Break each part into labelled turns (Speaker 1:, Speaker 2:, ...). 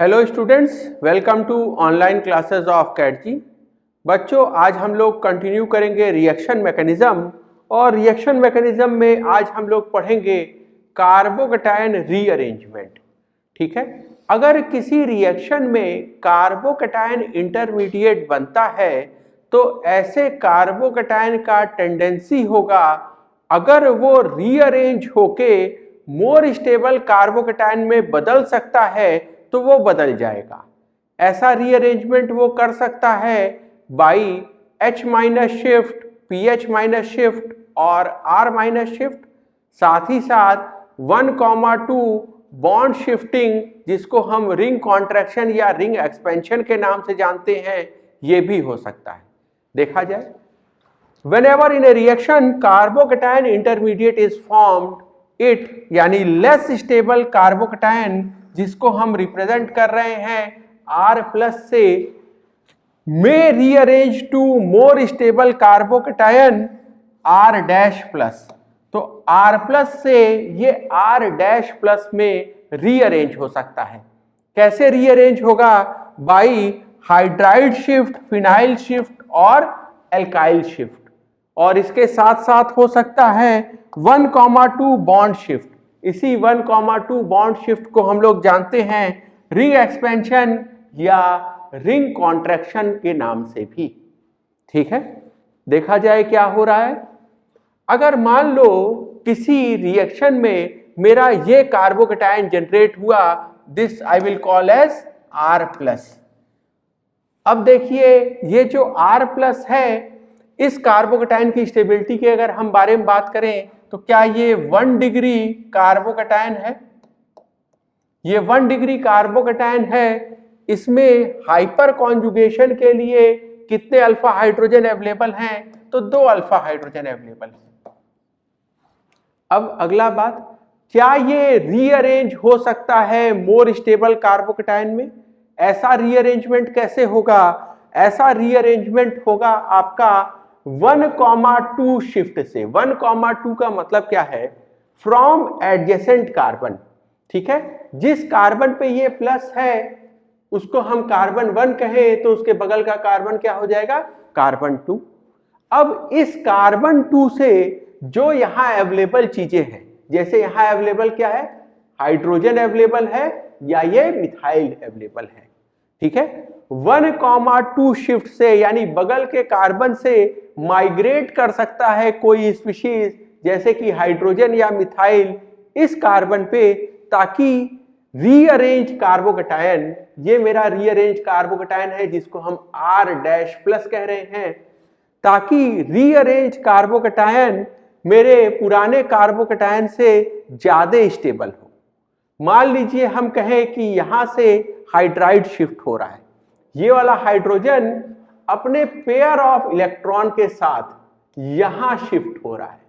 Speaker 1: Hello students, welcome to online classes of कैट जी। बच्चों, आज हम लोग कंटिन्यू करेंगे रिएक्शन मैकेनिज्म और रिएक्शन मैकेनिज्म में आज हम लोग पढ़ेंगे कार्बोकैटायन रीअरेंजमेंट। ठीक है, अगर किसी रिएक्शन में कार्बोकैटायन इंटरमीडिएट बनता है तो ऐसे कार्बोकैटायन का टेंडेंसी होगा, अगर वो रीअरेंज होके मोर स्टेबल कार्बोकैटायन में बदल सकता है तो वो बदल जाएगा। ऐसा रीअरेंजमेंट वो कर सकता है by H minus shift, PH minus shift और R माइनस शिफ्ट, साथ ही साथ 1,2 बॉन्ड शिफ्टिंग, जिसको हम रिंग कॉन्ट्रैक्शन या रिंग एक्सपेंशन के नाम से जानते हैं, ये भी हो सकता है। देखा जाए, whenever in a reaction carbocation intermediate is formed, it यानी लेस स्टेबल कार्बोकैटायन, जिसको हम रिप्रेजेंट कर रहे हैं R प्लस से, में rearrange to more stable carbocation R dash plus. तो R प्लस से ये R डैश प्लस में रीअरेंज हो सकता है। कैसे रीअरेंज होगा? By hydride shift, phenyl shift और एल्काइल शिफ्ट, और इसके साथ साथ हो सकता है 1,2 बॉन्ड शिफ्ट। इसी 1,2 बॉन्ड शिफ्ट को हम लोग जानते हैं रिंग एक्सपेंशन या रिंग कॉन्ट्रैक्शन के नाम से भी। ठीक है, देखा जाए क्या हो रहा है। अगर मान लो किसी रिएक्शन में मेरा ये कार्बोकैटायन जनरेट हुआ, this I will call as R plus. अब देखिए, ये जो R प्लस है, इस कार्बोकैटायन की स्टेबिलिटी के अगर हम बारे में बात करें तो क्या ये 1 डिग्री कार्बोकैटायन है? ये 1 डिग्री कार्बोकैटायन है। इसमें हाइपर कॉन्जुगेशन के लिए कितने अल्फा हाइड्रोजन अवेलेबल हैं? तो 2 अल्फा हाइड्रोजन अवेलेबल हैं। अब अगला बात, क्या ये रीअरेंज हो सकता है मोर स्टेबल कार्बोकैटायन में? ऐसा रीअरेंजमेंट कैसे होगा? ऐसा रीअरेंजमेंट होगा आपका 1,2 शिफ्ट से। 1,2 का मतलब क्या है? From adjacent carbon. ठीक है, जिस कार्बन पे ये प्लस है उसको हम कार्बन 1 कहें तो उसके बगल का कार्बन क्या हो जाएगा? कार्बन 2। अब इस कार्बन 2 से जो यहां अवेलेबल चीजें हैं, जैसे यहां अवेलेबल क्या है? हाइड्रोजन अवेलेबल है या ये मिथाइल अवेलेबल है। ठीक है, 1,2 शिफ्ट से यानी बगल के कार्बन से माइग्रेट कर सकता है कोई स्पीशीज, जैसे कि हाइड्रोजन या मिथाइल, इस कार्बन पे, ताकि रीअरेंज कार्बोकैटायन, ये मेरा रीअरेंज कार्बोकैटायन है जिसको हम R डैश प्लस कह रहे हैं, ताकि रीअरेंज कार्बोकैटायन मेरे पुराने कार्बोकैटायन से ज्यादा स्टेबल हो। मान लीजिए हम कहें कि यहां से हाइड्राइड शिफ्ट हो रहा है, ये वाला हाइड्रोजन अपने पेयर ऑफ इलेक्ट्रॉन के साथ यहां शिफ्ट हो रहा है।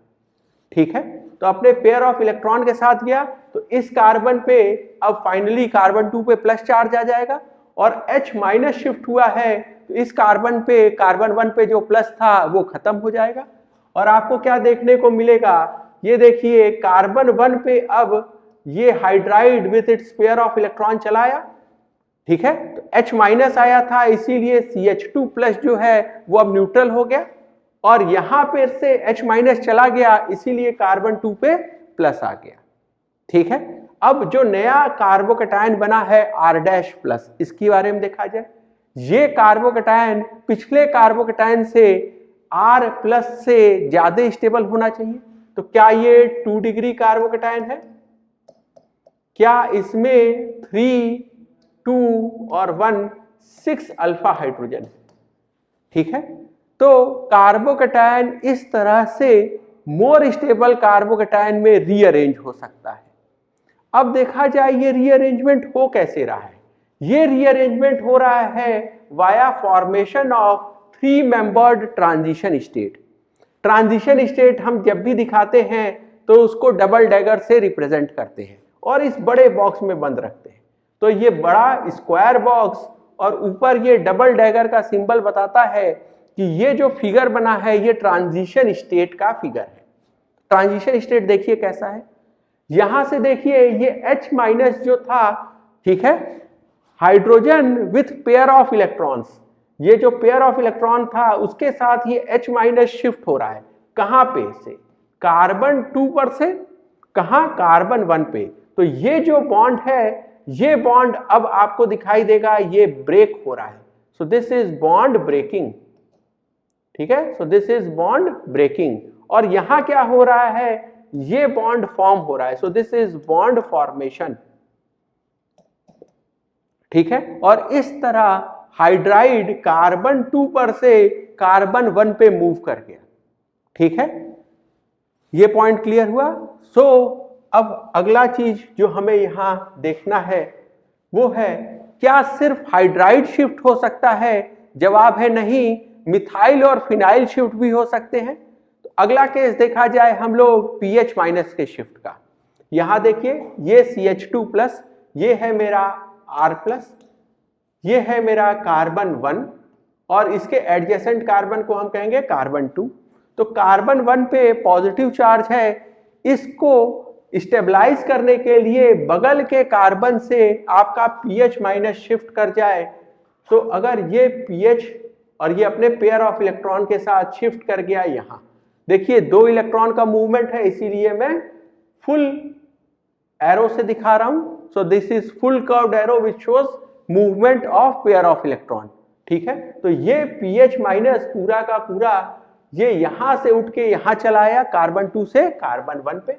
Speaker 1: ठीक है, तो अपने पेयर ऑफ इलेक्ट्रॉन के साथ गया तो इस कार्बन पे अब फाइनली कार्बन 2 पे प्लस चार्ज आ जाएगा, और H माइनस शिफ्ट हुआ है तो इस कार्बन पे, कार्बन 1 पे जो प्लस था वो खत्म हो जाएगा। और आपको क्या देखने को मिलेगा? ये देखिए, कार्बन 1 पे अब ये hydride with its pair of electron चलाया। ठीक है, तो H माइनस आया था, इसीलिए CH2 प्लस जो है वो अब न्यूट्रल हो गया, और यहां पे से H माइनस चला गया, इसीलिए कार्बन 2 पे प्लस आ गया। ठीक है, अब जो नया कार्बोकैटायन बना है R डैश प्लस, इसके बारे में देखा जाए। ये कार्बोकैटायन पिछले कार्बोकैटायन से R प्लस से ज्यादा स्टेबल होना चाहिए। तो क्या ये 2 डिग्री कार्बोकैटायन है? क्या इसमें 3, 2 और 1 6 अल्फा हाइड्रोजन है? ठीक है, तो कार्बोकैटायन इस तरह से मोर स्टेबल कार्बोकैटायन में रीअरेंज हो सकता है। अब देखा जाए ये रीअरेंजमेंट हो कैसे रहा है? ये रीअरेंजमेंट हो रहा है via formation of 3 membered transition state. Transition state हम जब भी दिखाते हैं तो उसको डबल डैगर से रिप्रेजेंट करते हैं और इस बड़े बॉक्स में बंद रखते हैं। तो ये बड़ा स्क्वायर बॉक्स और ऊपर ये डबल डैगर का सिंबल बताता है कि ये जो फिगर बना है ये ट्रांजिशन स्टेट का फिगर है। ट्रांजिशन स्टेट देखिए कैसा है। यहां से देखिए ये H माइनस जो था, ठीक है, hydrogen with pair of electrons, ये जो पेयर ऑफ इलेक्ट्रॉन था उसके साथ ये H माइनस शिफ्ट हो रहा है, कहां पे से, कार्बन 2 पर से कहां, कार्बन 1 पे। तो ये जो बॉन्ड है, ये बॉन्ड अब आपको दिखाई देगा ये ब्रेक हो रहा है। So this is bond breaking, ठीक है। So this is bond breaking, और यहां क्या हो रहा है, ये बॉन्ड फॉर्म हो रहा है। So this is bond formation, ठीक है। और इस तरह हाइड्राइड कार्बन 2 पर से कार्बन 1 पे मूव कर गया, ठीक है। ये पॉइंट क्लियर हुआ। सो अब अगला चीज जो हमें यहां देखना है वो है, क्या सिर्फ हाइड्राइड शिफ्ट हो सकता है? जवाब है नहीं, मिथाइल और फिनाइल शिफ्ट भी हो सकते हैं। तो अगला केस देखा जाए हम लोग पीएच माइनस के शिफ्ट का। यहां देखिए ये CH2 प्लस, ये है मेरा R प्लस, ये है मेरा कार्बन 1 और इसके एडजेसेंट कार्बन को हम कहेंगे कार्बन 2। तो कार्बन 1 पे पॉजिटिव चार्ज है, इसको स्टेबलाइज करने के लिए बगल के कार्बन से आपका पीएच माइनस शिफ्ट कर जाए, तो अगर ये पीएच और ये अपने पेयर ऑफ इलेक्ट्रॉन के साथ शिफ्ट कर गया, यहां देखिए 2 इलेक्ट्रॉन का मूवमेंट है, इसीलिए मैं फुल एरो से दिखा रहा हूं। सो this is full curved arrow which shows movement of pair of electron, ठीक है। तो ये पीएच माइनस पूरा का पूरा ये यहां से उठ के यहां चला आया, कार्बन 2 से कार्बन 1 पे,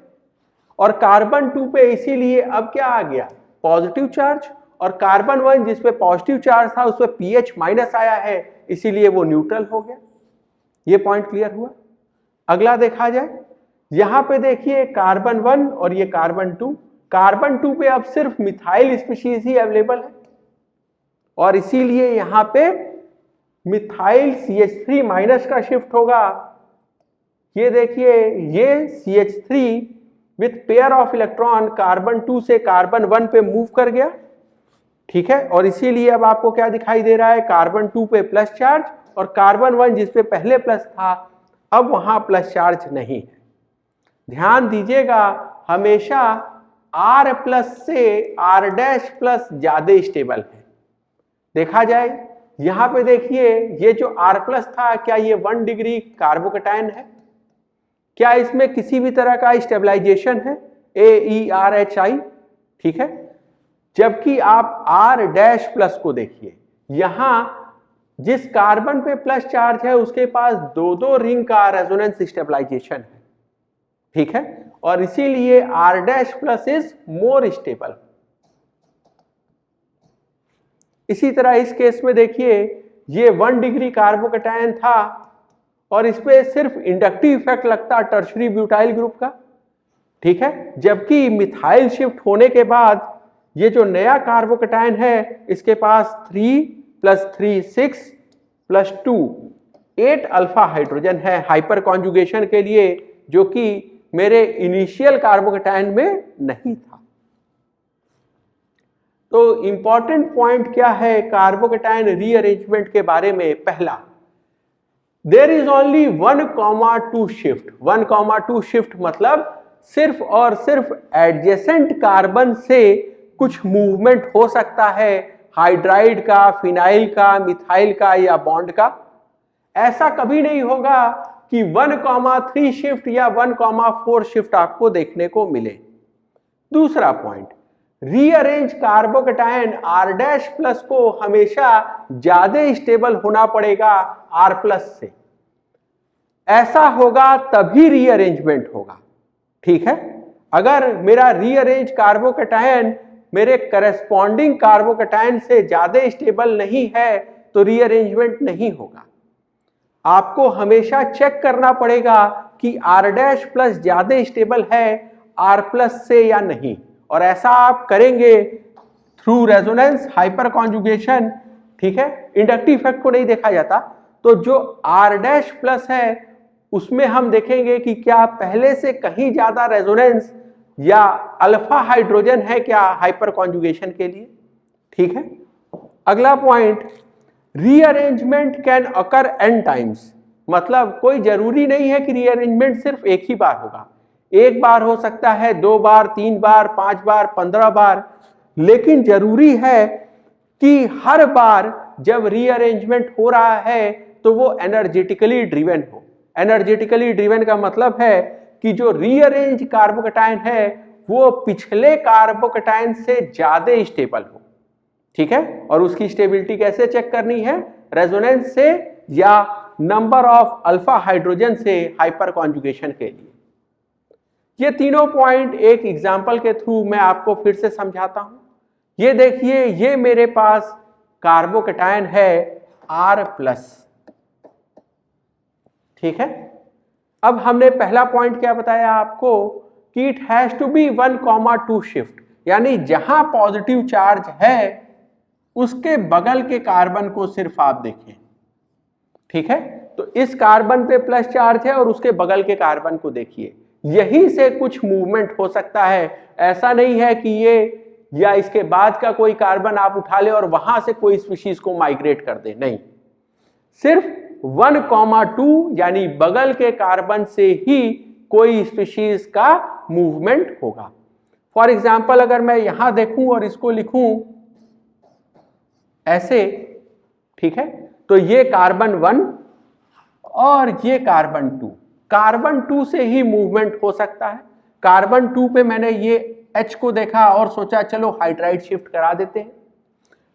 Speaker 1: और कार्बन 2 पे इसीलिए अब क्या आ गया, पॉजिटिव चार्ज, और कार्बन 1 जिसपे पॉजिटिव चार्ज था उस पे पीएच माइनस आया है, इसीलिए वो न्यूट्रल हो गया। ये पॉइंट क्लियर हुआ। अगला देखा जाए, यहां पे देखिए कार्बन 1 और ये कार्बन 2, कार्बन 2 पे अब सिर्फ मिथाइल स्पीशीज ही अवेलेबल है, और इसीलिए यहां पे मिथाइल CH3 माइनस का शिफ्ट होगा। ये देखिए ये CH3 with pair of electron carbon 2 से कार्बन 1 पे मूव कर गया, ठीक है। और इसीलिए अब आपको क्या दिखाई दे रहा है, कार्बन 2 पे प्लस चार्ज, और कार्बन 1 जिस पे पहले प्लस था अब वहां प्लस चार्ज नहीं है। ध्यान दीजिएगा, हमेशा R प्लस से R डैश प्लस ज्यादा स्टेबल है। देखा जाए यहां पे देखिए ये जो R प्लस था, क्या ये 1 डिग्री कार्बोकैटायन है? क्या इसमें किसी भी तरह का स्टेबलाइजेशन है? AERHI, ठीक है। जबकि आप R डैश प्लस को देखिए, यहां जिस कार्बन पे प्लस चार्ज है उसके पास 2-2 रिंग का रेजोनेंस स्टेबलाइजेशन है, ठीक है। और इसीलिए R dash plus is more stable. इसी तरह इस केस में देखिए ये 1 डिग्री कार्बोकैटायन था और इस पे सिर्फ इंडक्टिव इफेक्ट लगता टर्शरी ब्यूटाइल ग्रुप का, ठीक है। जबकि मिथाइल शिफ्ट होने के बाद ये जो नया कार्बोकैटायन है इसके पास 3 + 3 6 + 2 8 अल्फा हाइड्रोजन है हाइपर कॉन्जुगेशन के लिए, जो कि मेरे इनिशियल कार्बोकैटायन में नहीं था। तो इंपॉर्टेंट पॉइंट क्या है कार्बोकैटायन रीअरेंजमेंट के बारे में? पहला, there is only 1,2 shift. 1,2 shift मतलब सिर्फ और सिर्फ एडजेसेंट कार्बन से कुछ मूवमेंट हो सकता है, हाइड्राइड का, फिनाइल का, मिथाइल का या बॉन्ड का। ऐसा कभी नहीं होगा कि 1,3 शिफ्ट या 1,4 शिफ्ट आपको देखने को मिले। दूसरा point, rearrange carbocation R dash plus को हमेशा ज्यादा स्टेबल होना पड़ेगा R प्लस से। ऐसा होगा तभी रीअरेंजमेंट होगा, ठीक है। अगर मेरा रीअरेंज कार्बोकैटायन मेरे करस्पॉन्डिंग कार्बोकैटायन से ज्यादा स्टेबल नहीं है तो रीअरेंजमेंट नहीं होगा। आपको हमेशा चेक करना पड़ेगा कि R डैश प्लस ज्यादा स्टेबल है R प्लस से या नहीं, और ऐसा आप करेंगे थ्रू रेजोनेंस हाइपर कॉन्जुगेशन, ठीक है। इंडक्टिव इफेक्ट को नहीं देखा जाता, तो जो R डैश प्लस है उसमें हम देखेंगे कि क्या पहले से कहीं ज्यादा रेजोनेंस या अल्फा हाइड्रोजन है क्या हाइपर कॉन्जुगेशन के लिए, ठीक है। अगला point, rearrangement can occur n times, मतलब कोई जरूरी नहीं है कि रीअरेंजमेंट सिर्फ एक ही बार होगा। एक बार हो सकता है, 2 बार, 3 बार, 5 बार, 15 बार, लेकिन जरूरी है कि हर बार जब रीअरेंजमेंट हो रहा है तो वो एनर्जेटिकली ड्रिवन हो। एनर्जेटिकली ड्रिवन का मतलब है कि जो रीअरेंज कार्बोकैटायन है वो पिछले कार्बोकैटायन से ज्यादा स्टेबल हो। ठीक है, और उसकी स्टेबिलिटी कैसे चेक करनी है? रेजोनेंस से या नंबर ऑफ अल्फा हाइड्रोजन से हाइपर कॉन्जुगेशन के लिए। ये तीनों पॉइंट एक एग्जांपल के थ्रू मैं आपको फिर से समझाता हूं। ये देखिए, ये मेरे पास कार्बोकैटायन है R+। ठीक है, अब हमने पहला पॉइंट क्या बताया आपको कि it has to be 1,2 shift, यानी जहां पॉजिटिव चार्ज है उसके बगल के कार्बन को सिर्फ आप देखें। ठीक है, तो इस कार्बन पे प्लस चार्ज है और उसके बगल के कार्बन को देखिए, यही से कुछ मूवमेंट हो सकता है। ऐसा नहीं है कि ये या इसके बाद का कोई कार्बन आप उठा ले और वहां से कोई स्पीशीज को माइग्रेट कर दे, नहीं, सिर्फ 1,2 यानी बगल के कार्बन से ही कोई स्पीशीज का मूवमेंट होगा। फॉर एग्जाम्पल अगर मैं यहां देखूं और इसको लिखूं ऐसे, ठीक है, तो ये कार्बन 1 और ये कार्बन 2, कार्बन 2 से ही मूवमेंट हो सकता है। कार्बन 2 पे मैंने ये H को देखा और सोचा चलो हाइड्राइड शिफ्ट करा देते हैं।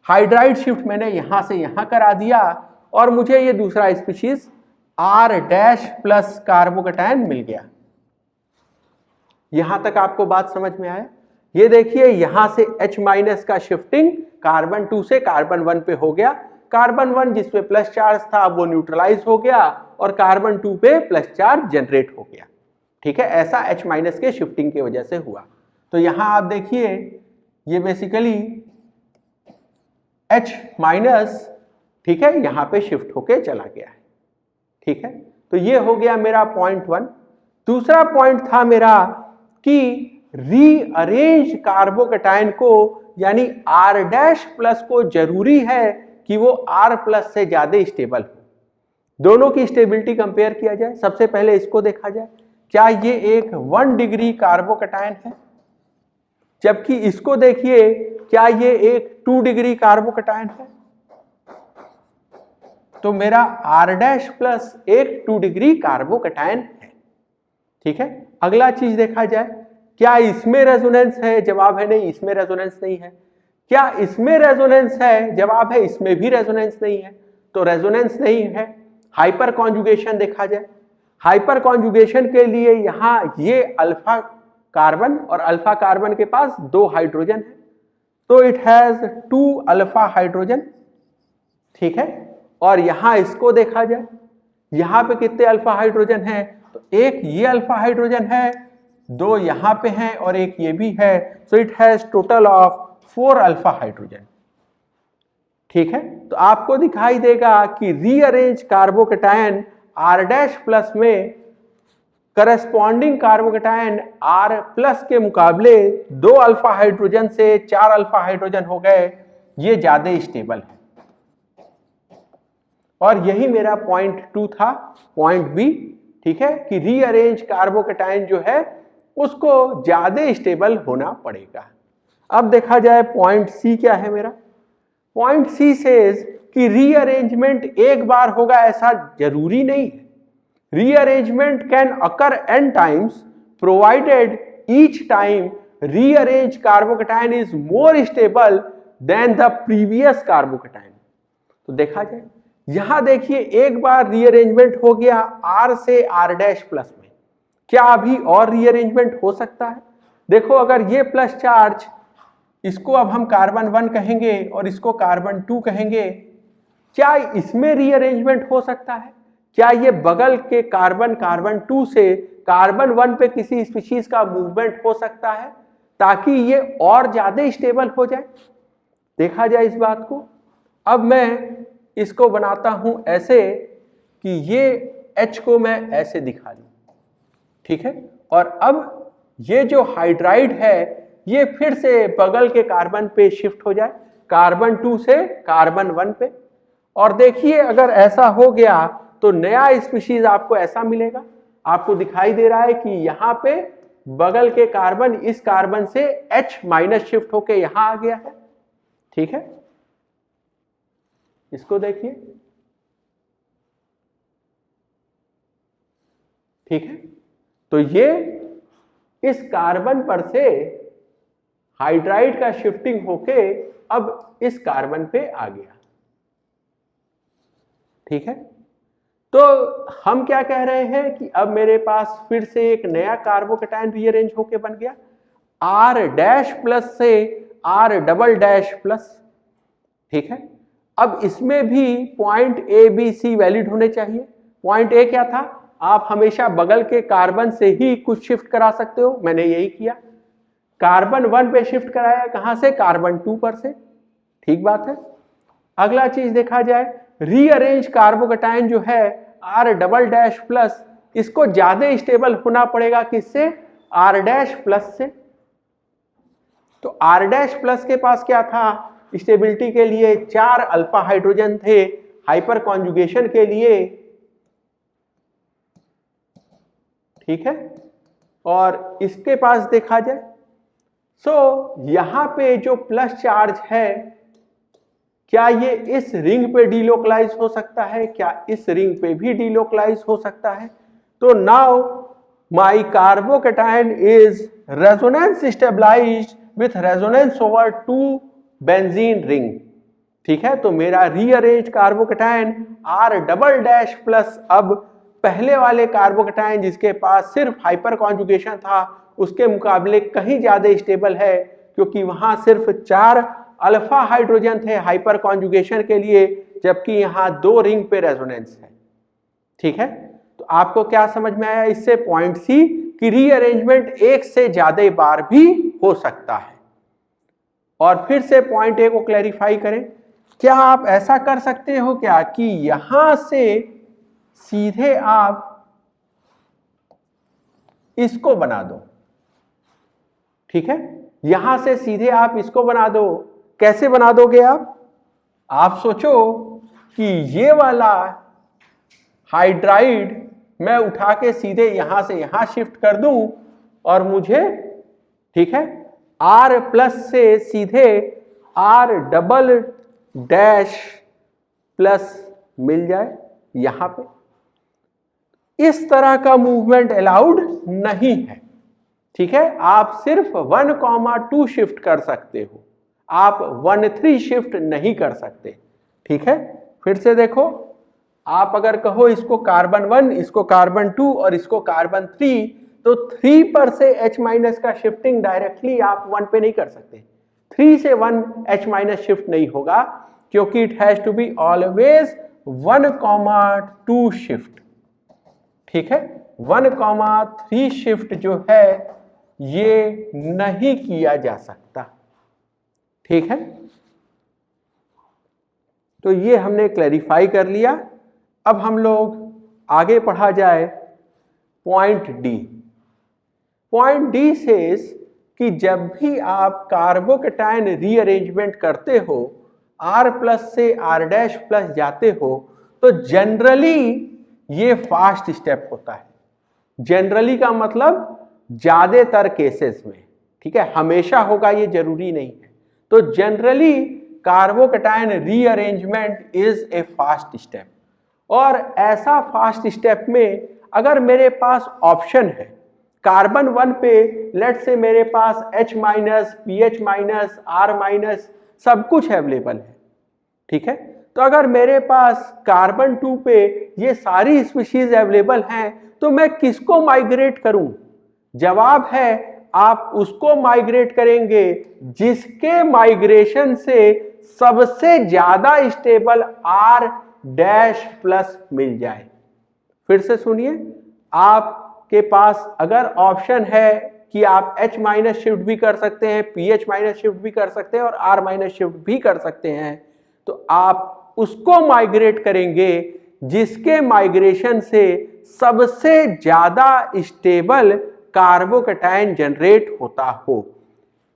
Speaker 1: हाइड्राइड शिफ्ट मैंने यहां से यहां करा दिया और मुझे ये दूसरा स्पीशीज R- कार्बोकैटायन मिल गया। यहां तक आपको बात समझ में आया? ये देखिए, यहां से H- का शिफ्टिंग कार्बन 2 से कार्बन 1 पे हो गया। कार्बन 1 जिसपे प्लस चार्ज था वो न्यूट्रलाइज हो गया और कार्बन 2 पे प्लस चार्ज जनरेट हो गया। ठीक है, ऐसा H- के शिफ्टिंग की वजह से हुआ। तो यहां आप देखिए, ये बेसिकली H-, ठीक है, यहां पे शिफ्ट होके चला गया है। ठीक है, तो ये हो गया मेरा पॉइंट 1। दूसरा पॉइंट था मेरा कि रीअरेंज कार्बोकैटायन को यानी R' को जरूरी है कि वो R+ से ज्यादा स्टेबल हो। दोनों की स्टेबिलिटी कंपेयर किया जाए। सबसे पहले इसको देखा जाए, क्या ये एक 1 डिग्री कार्बोकैटायन है, जबकि इसको देखिए क्या ये एक 2 डिग्री कार्बोकैटायन है। तो मेरा R' एक 2 डिग्री कार्बोकैटायन है। ठीक है, अगला चीज देखा जाए, क्या इसमें रेजोनेंस है? जवाब है नहीं, इसमें रेजोनेंस नहीं है। क्या इसमें रेजोनेंस है? जवाब है इसमें भी रेजोनेंस नहीं है। तो रेजोनेंस नहीं है। हाइपर कॉन्जुगेशन देखा जाए, हाइपर कॉन्जुगेशन के लिए यहां ये अल्फा कार्बन और अल्फा कार्बन के पास 2 हाइड्रोजन है, तो इट हैज 2 अल्फा हाइड्रोजन। ठीक है, और यहां इसको देखा जाए, यहां पे कितने अल्फा हाइड्रोजन है? तो एक ये अल्फा हाइड्रोजन है, 2 यहां पे हैं और एक ये भी है। So it has total of 4 alpha hydrogen. ठीक है, तो आपको दिखाई देगा कि रीअरेंज कार्बोकैटायन R' में करस्पॉन्डिंग कार्बोकैटायन R+ के मुकाबले 2 अल्फा हाइड्रोजन से 4 अल्फा हाइड्रोजन हो गए, ये ज्यादा स्टेबल है। और यही मेरा पॉइंट 2 था, पॉइंट बी। ठीक है, कि रीअरेंज कार्बोकैटायन जो है उसको ज्यादा स्टेबल होना पड़ेगा। अब देखा जाए पॉइंट सी क्या है मेरा। पॉइंट सी सेज कि रीअरेंजमेंट एक बार होगा ऐसा जरूरी नहीं है। Rearrangement can occur n times provided each time rearrange carbocation is more stable then the previous carbocation. तो देखा जाए, यहां देखिए एक बार रीअरेंजमेंट हो गया R से R' में, क्या अभी और रीअरेंजमेंट हो सकता है? देखो, अगर ये प्लस चार्ज, इसको अब हम कार्बन 1 कहेंगे और इसको कार्बन 2 कहेंगे, क्या इसमें रीअरेंजमेंट हो सकता है? क्या ये बगल के कार्बन 2 से कार्बन 1 पे किसी स्पीशीज का मूवमेंट हो सकता है ताकि ये और ज्यादा स्टेबल हो जाए? देखा जाए इस बात को। अब मैं इसको बनाता हूं ऐसे कि ये H को मैं ऐसे दिखा लूं। ठीक है, और अब ये जो हाइड्राइड है ये फिर से बगल के कार्बन पे शिफ्ट हो जाए, कार्बन 2 से कार्बन 1 पे। और देखिए, अगर ऐसा हो गया तो नया स्पीशीज आपको ऐसा मिलेगा। आपको दिखाई दे रहा है कि यहां पे बगल के कार्बन इस कार्बन से H- शिफ्ट होके यहां आ गया है। ठीक है, इसको देखिए, ठीक है। तो ये इस कार्बन पर से हाइड्राइड का शिफ्टिंग होके अब इस कार्बन पे आ गया, ठीक है। तो हम क्या कह रहे हैं कि अब मेरे पास फिर से एक नया कार्बोकेटायन रीअरेंज होके बन गया, आर डैश प्लस से आर डबल डैश प्लस, ठीक है। अब इसमें भी point A B C valid होने चाहिए। पॉइंट ए क्या था, आप हमेशा बगल के कार्बन से ही कुछ शिफ्ट करा सकते हो, मैंने यही किया, कार्बन 1 पे शिफ्ट कराया, कहां से, कार्बन 2 पर से, ठीक बात है। अगला चीज देखा जाए, रीअरेंज कार्बोकेटायन जो है आर डबल डैश प्लस, इसको ज्यादा स्टेबल होना पड़ेगा किससे, आर डैश प्लस से। तो आर डैश प्लस के पास क्या था, स्टेबिलिटी के लिए 4 अल्फा हाइड्रोजन थे, हाइपर कॉन्जुगेशन के लिए, ठीक है। और इसके पास देखा जाए, यहां पे जो प्लस चार्ज है, क्या ये इस रिंग पे डीलोकलाइज हो सकता है, क्या इस रिंग पे भी डीलोकलाइज हो सकता है। तो now my carbocation is resonance stabilized with resonance over 2 benzene ring, ठीक है। तो मेरा rearrange carbocation R double dash plus अब पहले वाले कार्बोकेटायन जिसके पास सिर्फ हाइपर कॉन्जुगेशन था उसके मुकाबले कहीं ज्यादा स्टेबल है, क्योंकि वहां सिर्फ 4 अल्फा हाइड्रोजन थे हाइपर कॉन्जुगेशन के लिए, जबकि यहां 2 रिंग पे रेजोनेंस है, ठीक है। तो आपको क्या समझ में आया इससे, पॉइंट सी कि रीअरेंजमेंट एक से ज्यादा बार भी हो सकता है। और फिर से पॉइंट ए को क्लैरिफाई करें, क्या आप ऐसा कर सकते हो क्या कि यहां से सीधे आप इसको बना दो, ठीक है, यहां से सीधे आप इसको बना दो। कैसे बना दोगे आप सोचो कि ये वाला हाइड्राइड मैं उठा के सीधे यहां से यहां शिफ्ट कर दूं और मुझे, ठीक है, आर प्लस से सीधे आर डबल डैश प्लस मिल जाए यहां पे। इस तरह का मूवमेंट अलाउड नहीं है, ठीक है। आप सिर्फ 1,2 शिफ्ट कर सकते हो, आप 1,3 शिफ्ट नहीं कर सकते, ठीक है। फिर से देखो, आप अगर कहो इसको कार्बन 1, इसको कार्बन 2 और इसको कार्बन 3, तो 3 पर से H- का शिफ्टिंग डायरेक्टली आप 1 पे नहीं कर सकते, 3 से 1 H- शिफ्ट नहीं होगा, क्योंकि it has to be always 1,2 shift, ठीक है। 1,3 शिफ्ट जो है ये नहीं किया जा सकता, ठीक है। तो ये हमने क्लैरिफाई कर लिया। अब हम लोग आगे पढ़ा जाए point D. Point D says कि जब भी आप कार्बोकेटायन रीअरेंजमेंट करते हो, आर प्लस से आर डैश प्लस जाते हो, तो जनरली ये फास्ट स्टेप होता है। जनरली का मतलब ज्यादातर केसेस में, ठीक है, हमेशा होगा ये जरूरी नहीं है। तो generally carbocation rearrangement is a fast step, और ऐसा फास्ट स्टेप में अगर मेरे पास ऑप्शन है, कार्बन 1 पे लेट से मेरे पास H-, PH-, R- सब कुछ अवेलेबल है, ठीक है। तो अगर मेरे पास कार्बन 2 पे ये सारी स्पीशीज अवेलेबल हैं, तो मैं किसको माइग्रेट करूं? जवाब है आप उसको माइग्रेट करेंगे जिसके माइग्रेशन से सबसे ज्यादा स्टेबल R डैश प्लस मिल जाए। फिर से सुनिए, आपके पास अगर ऑप्शन है कि आप H- शिफ्ट भी कर सकते हैं, PH- शिफ्ट भी कर सकते हैं और R- शिफ्ट भी कर सकते हैं, तो आप उसको माइग्रेट करेंगे जिसके माइग्रेशन से सबसे ज्यादा स्टेबल कार्बोकेटायन जनरेट होता हो,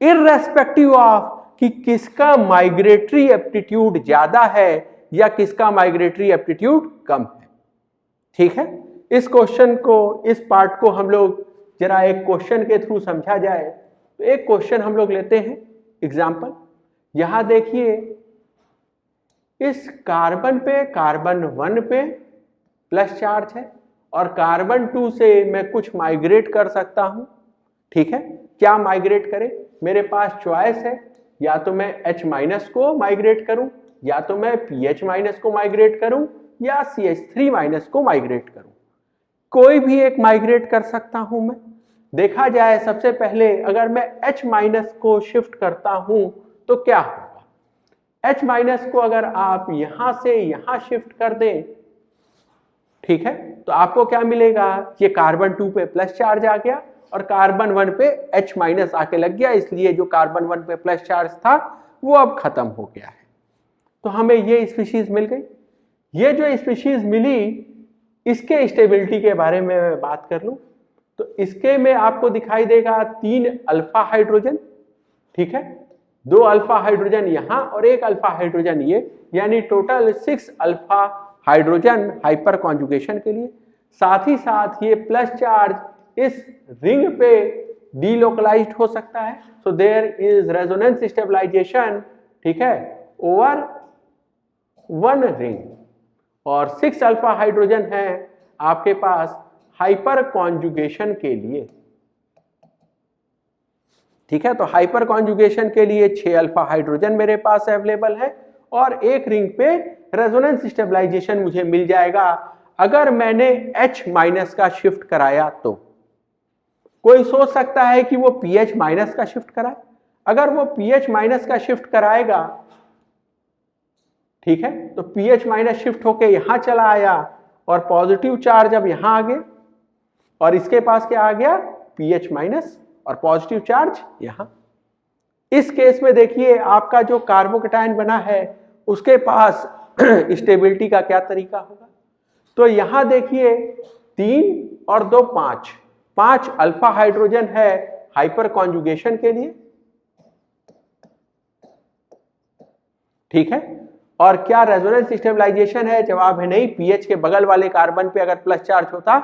Speaker 1: इररेस्पेक्टिव ऑफ कि किसका माइग्रेटरी एप्टीट्यूड ज्यादा है या किसका माइग्रेटरी एप्टीट्यूड कम है, ठीक है। इस क्वेश्चन को, इस पार्ट को हम लोग जरा एक क्वेश्चन के थ्रू समझा जाए। तो एक क्वेश्चन हम लोग लेते हैं एग्जांपल। यहां देखिए इस कार्बन पे कार्बन 1 पे प्लस चार्ज है और कार्बन 2 से मैं कुछ माइग्रेट कर सकता हूं। ठीक है, क्या माइग्रेट करें? मेरे पास चॉइस है, या तो मैं H- को माइग्रेट करूं, या तो मैं PH- को माइग्रेट करूं, या CH3- को माइग्रेट करूं। कोई भी एक माइग्रेट कर सकता हूं मैं। देखा जाए सबसे पहले अगर मैं H- को शिफ्ट करता हूं तो क्या होगा? H- को अगर आप यहां से यहां शिफ्ट कर दें, ठीक है, तो आपको क्या मिलेगा? ये कार्बन 2 पे प्लस चार्ज आ गया और कार्बन 1 पे H- आके लग गया, इसलिए जो कार्बन 1 पे प्लस चार्ज था वो अब खत्म हो गया है। तो हमें ये स्पीशीज मिल गई। ये जो स्पीशीज मिली, इसके स्टेबिलिटी के बारे में मैं बात कर लूं तो इसके में आपको दिखाई देगा 3 अल्फा हाइड्रोजन। ठीक है, 2 अल्फा हाइड्रोजन यहां और 1 अल्फा हाइड्रोजन ये, यानी total 6 alpha hydrogen hyper conjugation के लिए। साथ ही साथ ये प्लस चार्ज इस रिंग पे डीलोकलाइज्ड हो सकता है, so there is resonance stabilization, ठीक है, ओवर 1 रिंग। और 6 अल्फा हाइड्रोजन है आपके पास हाइपर कॉन्जुगेशन के लिए। ठीक है, तो हाइपर कॉन्जुगेशन के लिए 6 अल्फा हाइड्रोजन मेरे पास अवेलेबल है और एक रिंग पे रेजोनेंस स्टेबलाइजेशन मुझे मिल जाएगा। अगर मैंने H- का शिफ्ट कराया तो कोई सोच सकता है कि वो PH- का शिफ्ट कराए। अगर वो PH- का शिफ्ट कराएगा, ठीक है, तो PH- शिफ्ट होके यहां चला आया और पॉजिटिव चार्ज अब यहां आ गया और इसके पास क्या आ गया? PH- और पॉजिटिव चार्ज यहां। इस केस में देखिए आपका जो कार्बोकेटायन बना है उसके पास स्टेबिलिटी का क्या तरीका होगा? तो यहां देखिए 3 और 2 5 अल्फा हाइड्रोजन है हाइपर कॉन्जुगेशन के लिए। ठीक है, और क्या रेजोनेंस स्टेबलाइजेशन है? जवाब है नहीं। पीएच के बगल वाले कार्बन पे अगर प्लस चार्ज होता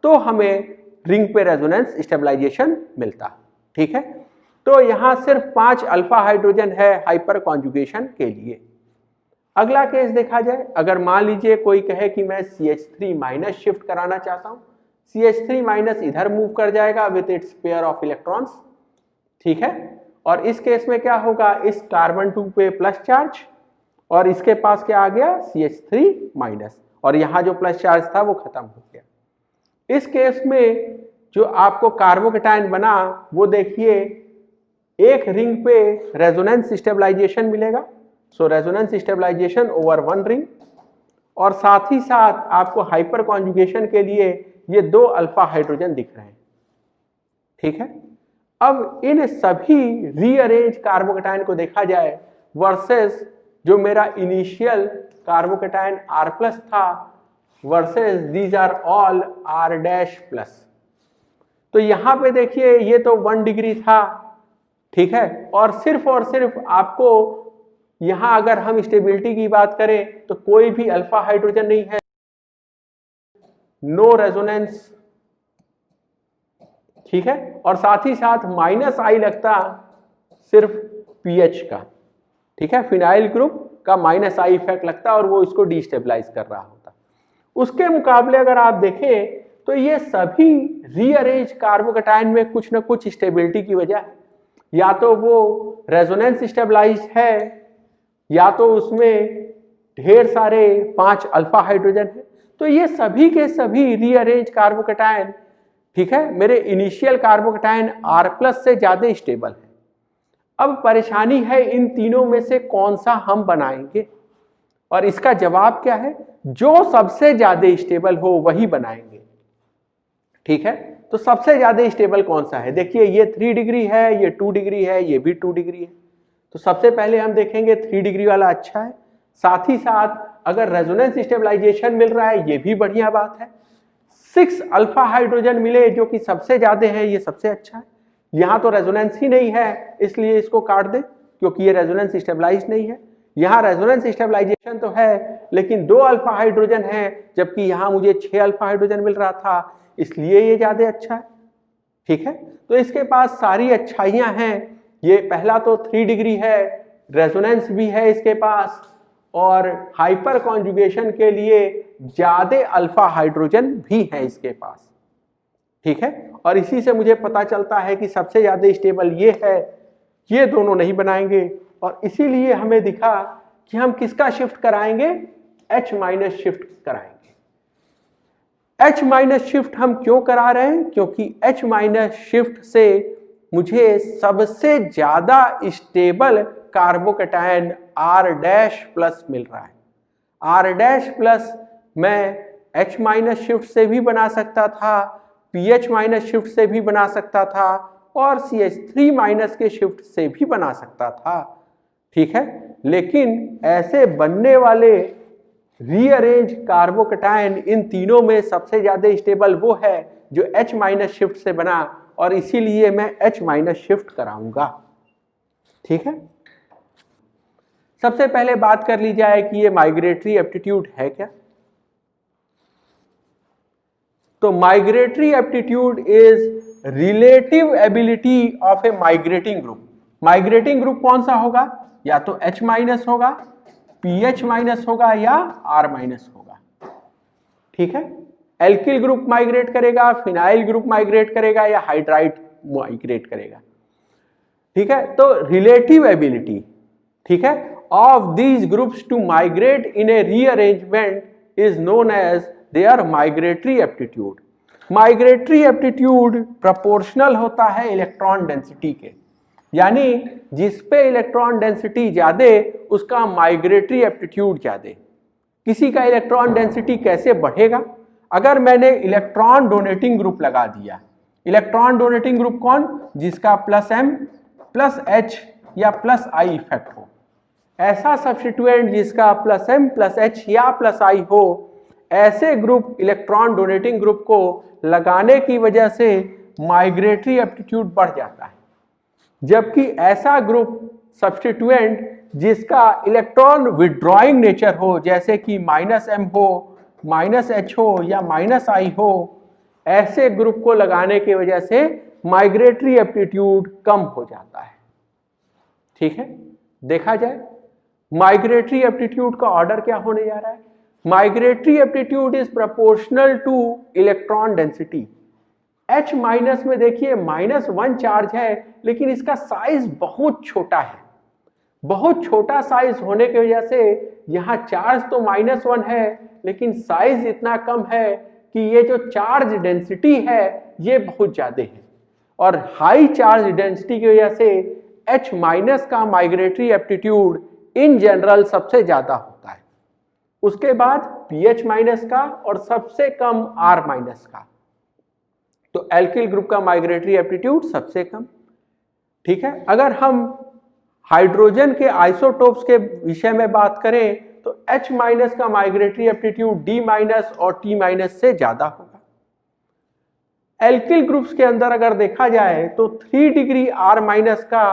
Speaker 1: तो हमें रिंग पे रेजोनेंस स्टेबलाइजेशन मिलता। ठीक है, तो यहां सिर्फ 5 अल्फा हाइड्रोजन है हाइपर कॉन्जुगेशन के लिए। अगला केस देखा जाए, अगर मान लीजिए कोई कहे कि मैं CH3- शिफ्ट कराना चाहता हूं, CH3- इधर मूव कर जाएगा with its pair of electrons. ठीक है, और इस केस में क्या होगा? इस कार्बन 2 पे प्लस चार्ज और इसके पास क्या आ गया? CH3- और यहां जो प्लस चार्ज था वो खत्म हो गया। इस केस में जो आपको कार्बोकेटायन बना वो देखिए एक रिंग पे रेजोनेंस स्टेबलाइजेशन मिलेगा, सो रेजोनेंस स्टेबलाइजेशन ओवर 1 रिंग, और साथ ही साथ आपको हाइपर कॉन्जुगेशन के लिए ये 2 अल्फा हाइड्रोजन दिख रहे हैं। ठीक है, अब इन सभी रीअरेंज कार्बोकेटायन को देखा जाए वर्सेस जो मेरा इनिशियल कार्बोकेटायन R+ था versus these are all R'+। तो यहां पे देखिए ये तो 1 डिग्री था, ठीक है, और सिर्फ आपको यहां अगर हम स्टेबिलिटी की बात करें तो कोई भी अल्फा हाइड्रोजन नहीं है, नो रेजोनेंस। ठीक है, और साथ ही साथ -I लगता सिर्फ पीएच का। ठीक है, फिनाइल ग्रुप का -I इफेक्ट लगता और वो इसको डिस्टेबलाइज कर रहा होता। उसके मुकाबले अगर आप देखें तो ये सभी रीअरेंज कार्बोकेटायन में कुछ ना कुछ स्टेबिलिटी की वजह है, या तो वो रेजोनेंस स्टेबलाइज्ड है या तो उसमें ढेर सारे 5 अल्फा हाइड्रोजन है। तो ये सभी के सभी रीअरेंज कार्बोकेटायन, ठीक है, मेरे इनिशियल कार्बोकेटायन R+ से ज्यादा स्टेबल है। अब परेशानी है इन तीनों में से कौन सा हम बनाएंगे, और इसका जवाब क्या है? जो सबसे ज्यादा स्टेबल हो वही बनाएंगे। ठीक है, तो सबसे ज्यादा स्टेबल कौन सा है? देखिए ये 3 डिग्री है, ये 2 डिग्री है, ये भी 2 डिग्री है। तो सबसे पहले हम देखेंगे 3 डिग्री वाला अच्छा है। साथ ही साथ अगर रेजोनेंस स्टेबलाइजेशन मिल रहा है ये भी बढ़िया बात है। 6 अल्फा हाइड्रोजन मिले जो कि सबसे ज्यादा है, ये सबसे अच्छा है। यहां तो रेजोनेंस ही नहीं है इसलिए इसको काट दे क्योंकि ये रेजोनेंस स्टेबलाइज नहीं है। यहां रेजोनेंस स्टेबलाइजेशन तो है लेकिन 2 अल्फा हाइड्रोजन है, जबकि यहां मुझे 6 अल्फा हाइड्रोजन मिल रहा था, इसलिए ये ज्यादा अच्छा है। ठीक है, तो इसके पास सारी अच्छाइयां हैं। ये पहला तो 3 डिग्री है, रेजोनेंस भी है इसके पास, और हाइपर कॉन्जुगेशन के लिए ज्यादा अल्फा हाइड्रोजन भी है इसके पास, ठीक है। और इसी से मुझे पता चलता है कि सबसे ज्यादा स्टेबल ये है, ये दोनों नहीं बनाएंगे, और इसीलिए हमें दिखा कि हम किसका शिफ्ट कराएंगे, H माइनस शिफ्ट कराएंगे। H माइनस शिफ्ट हम क्यों करा रहे हैं, क्योंकि H माइनस शिफ्ट से मुझे सबसे ज्यादा stable carbocation R dash plus मिल रहा है। R डैश प्लस मैं H माइनस शिफ्ट से भी बना सकता था, PH माइनस शिफ्ट से भी बना सकता था, और CH3 माइनस के शिफ्ट से भी बना सकता था, ठीक है। लेकिन ऐसे बनने वाले रीअरेंज कार्बोकैटायन इन तीनों में सबसे ज्यादा स्टेबल वो है जो H माइनस शिफ्ट से बना, और इसीलिए मैं H माइनस शिफ्ट कराऊंगा, ठीक है। सबसे पहले बात कर ली जाए कि ये माइग्रेटरी एप्टीट्यूड है क्या। तो migratory aptitude is relative ability of A migrating group. Migrating group कौन सा होगा, या तो H माइनस होगा, PH माइनस होगा, या R माइनस होगा, ठीक है। एल्किल ग्रुप माइग्रेट करेगा, फिनाइल ग्रुप माइग्रेट करेगा, या हाइड्राइड माइग्रेट करेगा, ठीक है। तो रिलेटिव एबिलिटी, ठीक है, of these groups to migrate in a rearrangement is known as their migratory aptitude. Migratory aptitude proportional होता है इलेक्ट्रॉन डेंसिटी के, यानी जिस पे इलेक्ट्रॉन डेंसिटी ज्यादा उसका माइग्रेटरी एप्टीट्यूड ज्यादा। किसी का इलेक्ट्रॉन डेंसिटी कैसे बढ़ेगा, अगर मैंने इलेक्ट्रॉन डोनेटिंग ग्रुप लगा दिया। इलेक्ट्रॉन डोनेटिंग ग्रुप कौन, जिसका प्लस M प्लस H या प्लस I इफेक्ट हो। ऐसा सब्स्टिट्यूएंट जिसका प्लस M प्लस H या प्लस I हो, ऐसे ग्रुप इलेक्ट्रॉन डोनेटिंग ग्रुप को लगाने की वजह से माइग्रेटरी एप्टीट्यूड बढ़ जाता है। जबकि ऐसा ग्रुप सब्स्टिट्यूएंट जिसका इलेक्ट्रॉन विड्रॉइंग नेचर हो, जैसे कि -M हो, -H हो, या -I हो, ऐसे ग्रुप को लगाने की वजह से माइग्रेटरी एप्टीट्यूड कम हो जाता है, ठीक है। देखा जाए माइग्रेटरी एप्टीट्यूड का ऑर्डर क्या होने जा रहा है। Migratory aptitude is proportional two electron density. H minus में देखिए -1 चार्ज है, लेकिन इसका साइज बहुत छोटा है। बहुत छोटा साइज होने की वजह से यहाँ चार्ज तो -1 है, लेकिन साइज इतना कम है कि ये जो चार्ज डेंसिटी है ये बहुत ज्यादा है, और हाई चार्ज डेंसिटी की वजह से H माइनस का माइग्रेटरी एप्टीट्यूड इन जनरल सबसे ज्यादा होता है, उसके बाद PH माइनस का, और सबसे कम R माइनस का। तो एल्किल ग्रुप का माइग्रेटरी एप्टीट्यूड सबसे कम, ठीक है। अगर हम हाइड्रोजन के आइसोटोप्स के विषय में बात करें तो H माइनस का माइग्रेटरी एप्टीट्यूड D माइनस और T माइनस से ज्यादा होगा। एल्किल ग्रुप्स के अंदर अगर देखा जाए तो 3 डिग्री R माइनस का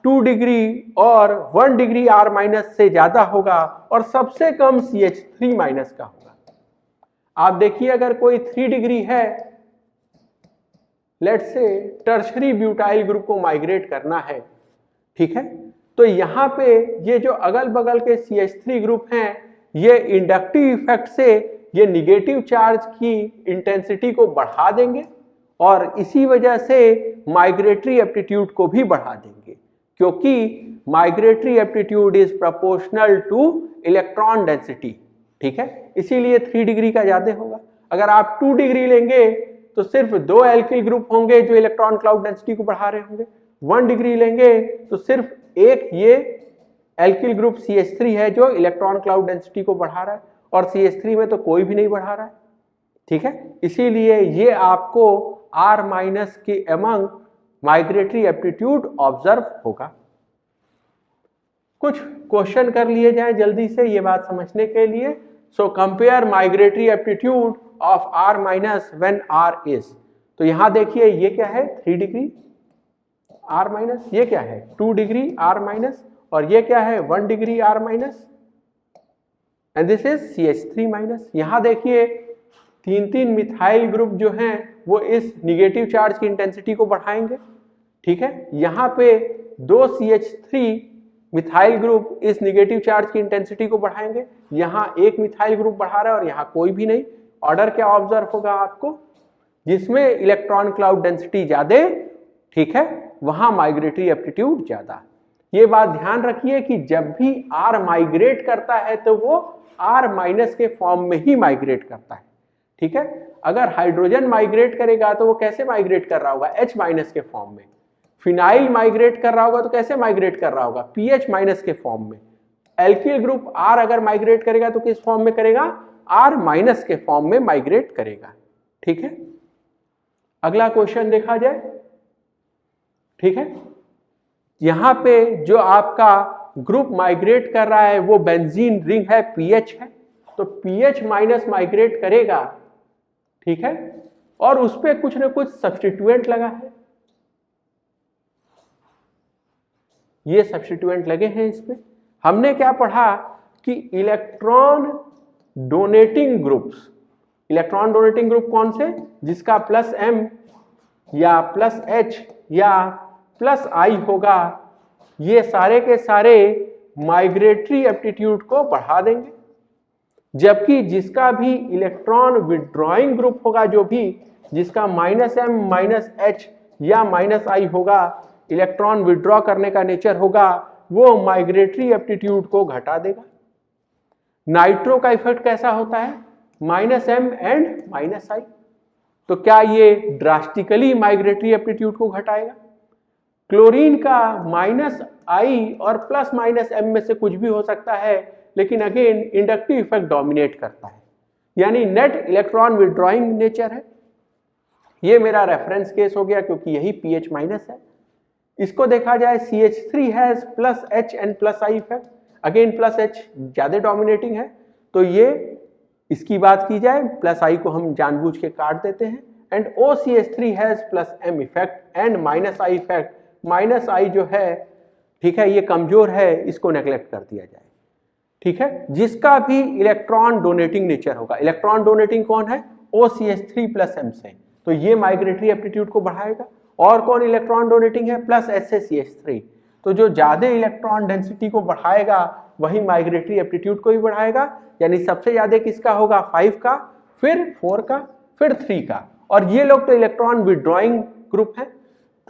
Speaker 1: 2 डिग्री और 1 डिग्री R माइनस से ज्यादा होगा, और सबसे कम CH3 माइनस का होगा। आप देखिए अगर कोई 3 डिग्री है, let's say tertiary butyl group को माइग्रेट करना है, ठीक है, तो यहाँ पे ये जो अगल बगल के CH3 ग्रुप हैं, ये इंडक्टिव इफेक्ट से ये निगेटिव चार्ज की इंटेंसिटी को बढ़ा देंगे, और इसी वजह से माइग्रेटरी एप्टीट्यूड को भी बढ़ा देंगे, क्योंकि migratory aptitude is proportional two electron density, ठीक है। इसीलिए 3 डिग्री का ज्यादा होगा। अगर आप 2 डिग्री लेंगे तो सिर्फ 2 एल्किल ग्रुप होंगे जो इलेक्ट्रॉन क्लाउड डेंसिटी को बढ़ा रहे होंगे। 1 डिग्री लेंगे तो सिर्फ एक ये एल्किल ग्रुप CH3 है जो इलेक्ट्रॉन क्लाउड डेंसिटी को बढ़ा रहा है, और CH3 में तो कोई भी नहीं बढ़ा रहा है, ठीक है। इसीलिए ये आपको R माइनस के अमंग माइग्रेटरी एप्टीट्यूड ऑब्जर्व होगा। कुछ क्वेश्चन कर लिए जाए जल्दी से ये बात समझने के लिए। So compare migratory aptitude of R minus when R is, तो यहां देखिए ये क्या है 3 डिग्री R माइनस, ये क्या है 2 डिग्री R माइनस, और ये क्या है 1 degree R minus, and this is CH3 minus. यहां देखिए 3 मिथाइल ग्रुप जो हैं वो इस निगेटिव चार्ज की इंटेंसिटी को बढ़ाएंगे, ठीक है। यहाँ पे 2 CH3 मिथाइल ग्रुप इस निगेटिव चार्ज की इंटेंसिटी को बढ़ाएंगे। यहाँ एक मिथाइल ग्रुप बढ़ा रहा है और यहाँ कोई भी नहीं। ऑर्डर क्या ऑब्जर्व होगा आपको, जिसमें इलेक्ट्रॉन क्लाउड डेंसिटी ज्यादा, ठीक है, वहां माइग्रेटरी एप्टीट्यूड ज्यादा। ये बात ध्यान रखिए कि जब भी R माइग्रेट करता है तो वो R माइनस के फॉर्म में ही माइग्रेट करता है, ठीक है। अगर हाइड्रोजन माइग्रेट करेगा तो वो कैसे माइग्रेट कर रहा होगा, H माइनस के फॉर्म में। फिनाइल माइग्रेट कर रहा होगा तो कैसे माइग्रेट कर रहा होगा, pH माइनस के फॉर्म में। एल्किल ग्रुप R अगर माइग्रेट करेगा तो किस फॉर्म में करेगा, R माइनस के फॉर्म में माइग्रेट करेगा, ठीक है। अगला क्वेश्चन देखा जाए, ठीक है। यहां पे जो आपका ग्रुप माइग्रेट कर रहा है वो बेंजीन रिंग है, पीएच है, तो पीएच माइनस माइग्रेट करेगा, ठीक है, और उस पर कुछ ना कुछ सब्स्टिट्यूएंट लगा है। ये सब्स्टिट्यूएंट लगे हैं इसमें। हमने क्या पढ़ा कि electron donating groups, electron donating group कौन से, जिसका प्लस एम या प्लस एच या प्लस आई होगा, ये सारे के सारे माइग्रेटरी एप्टीट्यूड को बढ़ा देंगे। जबकि जिसका भी इलेक्ट्रॉन विड्रॉइंग ग्रुप होगा, जो भी जिसका माइनस एम माइनस एच या माइनस आई होगा, इलेक्ट्रॉन विड्रॉ करने का नेचर होगा, वो माइग्रेटरी एप्टीट्यूड को घटा देगा। नाइट्रो का इफेक्ट कैसा होता है, माइनस एम एंड माइनस आई, तो क्या ये ड्रास्टिकली माइग्रेटरी एप्टीट्यूड को घटाएगा। क्लोरीन का माइनस आई और प्लस माइनस एम में से कुछ भी हो सकता है, लेकिन अगेन इंडक्टिव इफेक्ट डोमिनेट करता है, यानी नेट इलेक्ट्रॉन विड्रॉइंग नेचर है। ये मेरा रेफरेंस केस हो गया क्योंकि यही पीएच माइनस है। इसको देखा जाए CH3 has plus H and plus I effect, again plus H ज्यादा डोमिनेटिंग है, तो ये इसकी बात की जाए प्लस आई को हम जानबूझ के काट देते हैं। And OCH3 has plus M effect and minus I effect, minus I जो है, ठीक है, ये कमजोर है, इसको नेग्लेक्ट कर दिया जाए, ठीक है। जिसका भी इलेक्ट्रॉन डोनेटिंग नेचर होगा, इलेक्ट्रॉन डोनेटिंग कौन है, OCH3 प्लस एम से, तो ये माइग्रेटरी एप्टीट्यूड को बढ़ाएगा। और कौन इलेक्ट्रॉन डोनेटिंग है, प्लस एस से CH3, तो जो ज्यादा इलेक्ट्रॉन डेंसिटी को बढ़ाएगा वही माइग्रेटरी एप्टीट्यूड को भी बढ़ाएगा। यानी सबसे ज्यादा किसका होगा, 5 का, फिर 4 का, फिर 3 का, और ये लोग तो इलेक्ट्रॉन विड्रॉइंग ग्रुप है।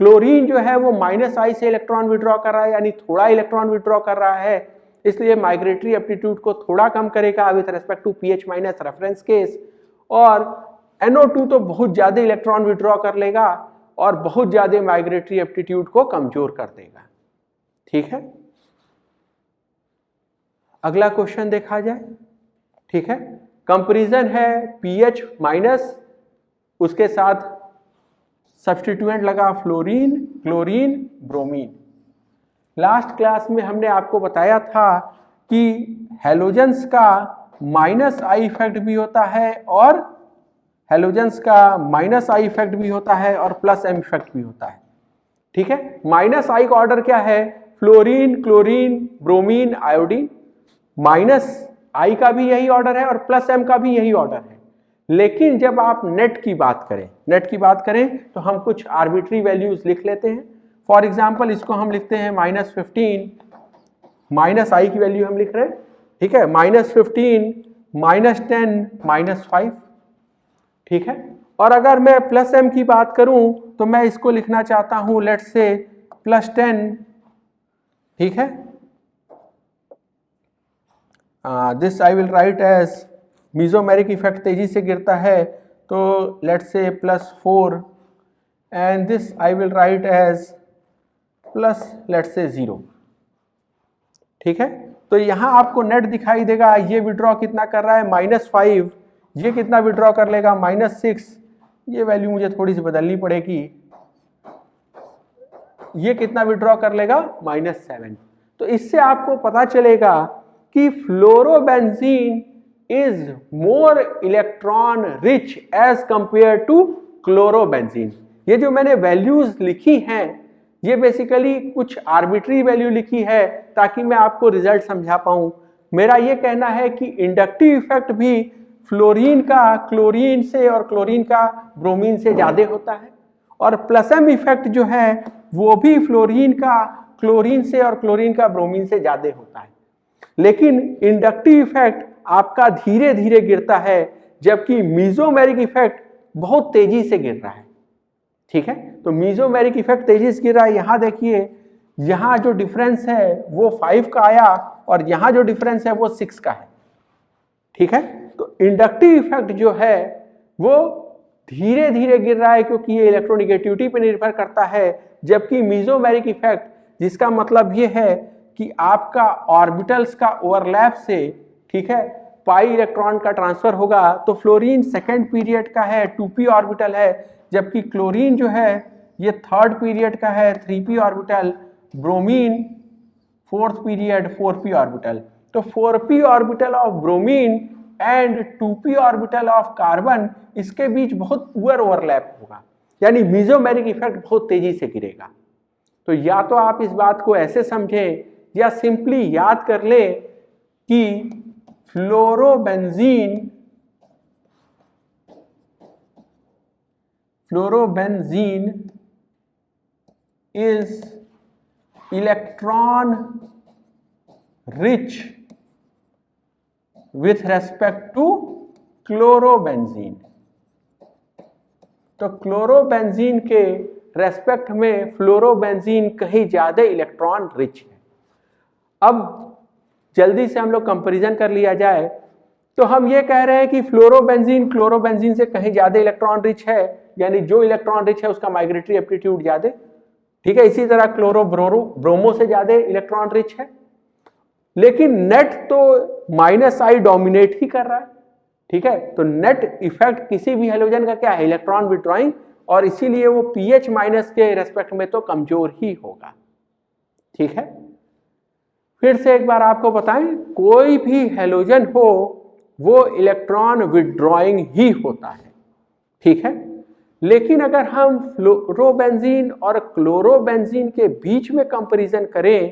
Speaker 1: क्लोरीन जो है वो माइनस आई से इलेक्ट्रॉन विड्रॉ कर रहा है, यानी थोड़ा इलेक्ट्रॉन विड्रॉ कर रहा है, इसलिए माइग्रेटरी एप्टीट्यूड को थोड़ा कम करेगा with respect to PH minus reference case. और NO2 तो बहुत ज्यादा इलेक्ट्रॉन विड्रॉ कर लेगा और बहुत ज्यादा माइग्रेटरी एप्टीट्यूड को कमजोर कर देगा, ठीक है। अगला क्वेश्चन देखा जाए, ठीक है। कंपैरिजन है पीएच माइनस, उसके साथ सब्स्टिट्यूएंट लगा fluorine, chlorine, bromine. Last class में हमने आपको बताया था कि हैलोजेंस का माइनस आई इफेक्ट भी होता है और हैलोजेंस का माइनस आई इफेक्ट भी होता है और प्लस एम इफेक्ट भी होता है, ठीक है। माइनस आई का ऑर्डर क्या है, fluorine, chlorine, bromine, iodine. Minus I का भी यही ऑर्डर है और प्लस एम का भी यही ऑर्डर है। लेकिन जब आप नेट की बात करें तो हम कुछ आर्बिट्री वैल्यूज लिख लेते हैं। फॉर एग्जांपल इसको हम लिखते हैं -15, माइनस आई की वैल्यू हम लिख रहे हैं, ठीक है, -15, -10, -5, ठीक है। और अगर मैं प्लस एम की बात करूं तो मैं इसको लिखना चाहता हूं लेट्स से +10, ठीक है। This I will write as mesomeric effect तेजी से गिरता है, तो let's say +4, and this I will write as plus let's say 0, ठीक है। तो यहां आपको नेट दिखाई देगा, ये विड्रॉ कितना कर रहा है, -5, ये कितना विड्रॉ कर लेगा, -6, ये वैल्यू मुझे थोड़ी सी बदलनी पड़ेगी, ये कितना विड्रॉ कर लेगा, -7। तो इससे आपको पता चलेगा कि fluorobenzene is more electron rich as compare to chlorobenzene. ये जो मैंने वैल्यूज लिखी हैं ये बेसिकली कुछ आर्बिट्री वैल्यू लिखी है ताकि मैं आपको रिजल्ट समझा पाऊं। मेरा ये कहना है कि इंडक्टिव इफेक्ट भी फ्लोरीन का क्लोरीन से और क्लोरीन का ब्रोमीन से ज्यादा होता है, और प्लस एम इफेक्ट जो है वो भी फ्लोरीन का क्लोरीन से और क्लोरीन का ब्रोमीन से ज्यादा होता है। लेकिन इंडक्टिव इफेक्ट आपका धीरे धीरे गिरता है, जबकि मीजोमेरिक इफेक्ट बहुत तेजी से गिर रहा है। ठीक है, तो मीजोमेरिक इफेक्ट तेजी से गिर रहा है। यहां देखिए, यहां जो डिफरेंस है वो 5 का आया और यहां जो डिफरेंस है वो 6 का है। ठीक है, तो इंडक्टिव इफेक्ट जो है वो धीरे धीरे गिर रहा है क्योंकि ये इलेक्ट्रोनिगेटिविटी पर निर्भर करता है, जबकि मीजोमेरिक इफेक्ट, जिसका मतलब ये है कि आपका ऑर्बिटल्स का ओवरलैप से, ठीक है, पाई इलेक्ट्रॉन का ट्रांसफर होगा। तो फ्लोरीन सेकेंड पीरियड का है, 2p ऑर्बिटल है, जबकि क्लोरीन जो है ये थर्ड पीरियड का है, 3p orbital. Bromine fourth period, 4p orbital. तो 4p orbital of bromine and 2p orbital of carbon, इसके बीच बहुत पुअर ओवरलैप होगा, यानी मीजोमेरिक इफेक्ट बहुत तेजी से गिरेगा। तो या तो आप इस बात को ऐसे समझें या सिंपली याद कर ले कि fluorobenzene is electron rich with respect to chlorobenzene. तो क्लोरोबेंजीन के रेस्पेक्ट में फ्लोरोबेंजीन कहीं ज्यादा इलेक्ट्रॉन रिच है। अब जल्दी से हम लोग कंपैरिजन कर लिया जाए तो हम ये कह रहे हैं कि फ्लोरोबेंजीन क्लोरोबेंजीन से कहीं ज्यादा इलेक्ट्रॉन रिच है, यानी जो इलेक्ट्रॉन रिच है उसका माइग्रेटरी एप्टीट्यूड ज्यादा। ठीक है, इसी तरह क्लोरो ब्रोमो से ज्यादा इलेक्ट्रॉन रिच है, लेकिन नेट तो -I डोमिनेट ही कर रहा है। ठीक है, तो नेट इफेक्ट किसी भी हेलोजन का क्या है, इलेक्ट्रॉन विड्रॉइंग, और इसीलिए वो pH माइनस के रेस्पेक्ट में तो कमजोर ही होगा। ठीक है, फिर से एक बार आपको बताएं, कोई भी हेलोजन हो वो इलेक्ट्रॉन विड्रॉइंग ही होता है। ठीक है, लेकिन अगर हम फ्लोरोबेंजीन और क्लोरोबेंजीन के बीच में कंपैरिजन करें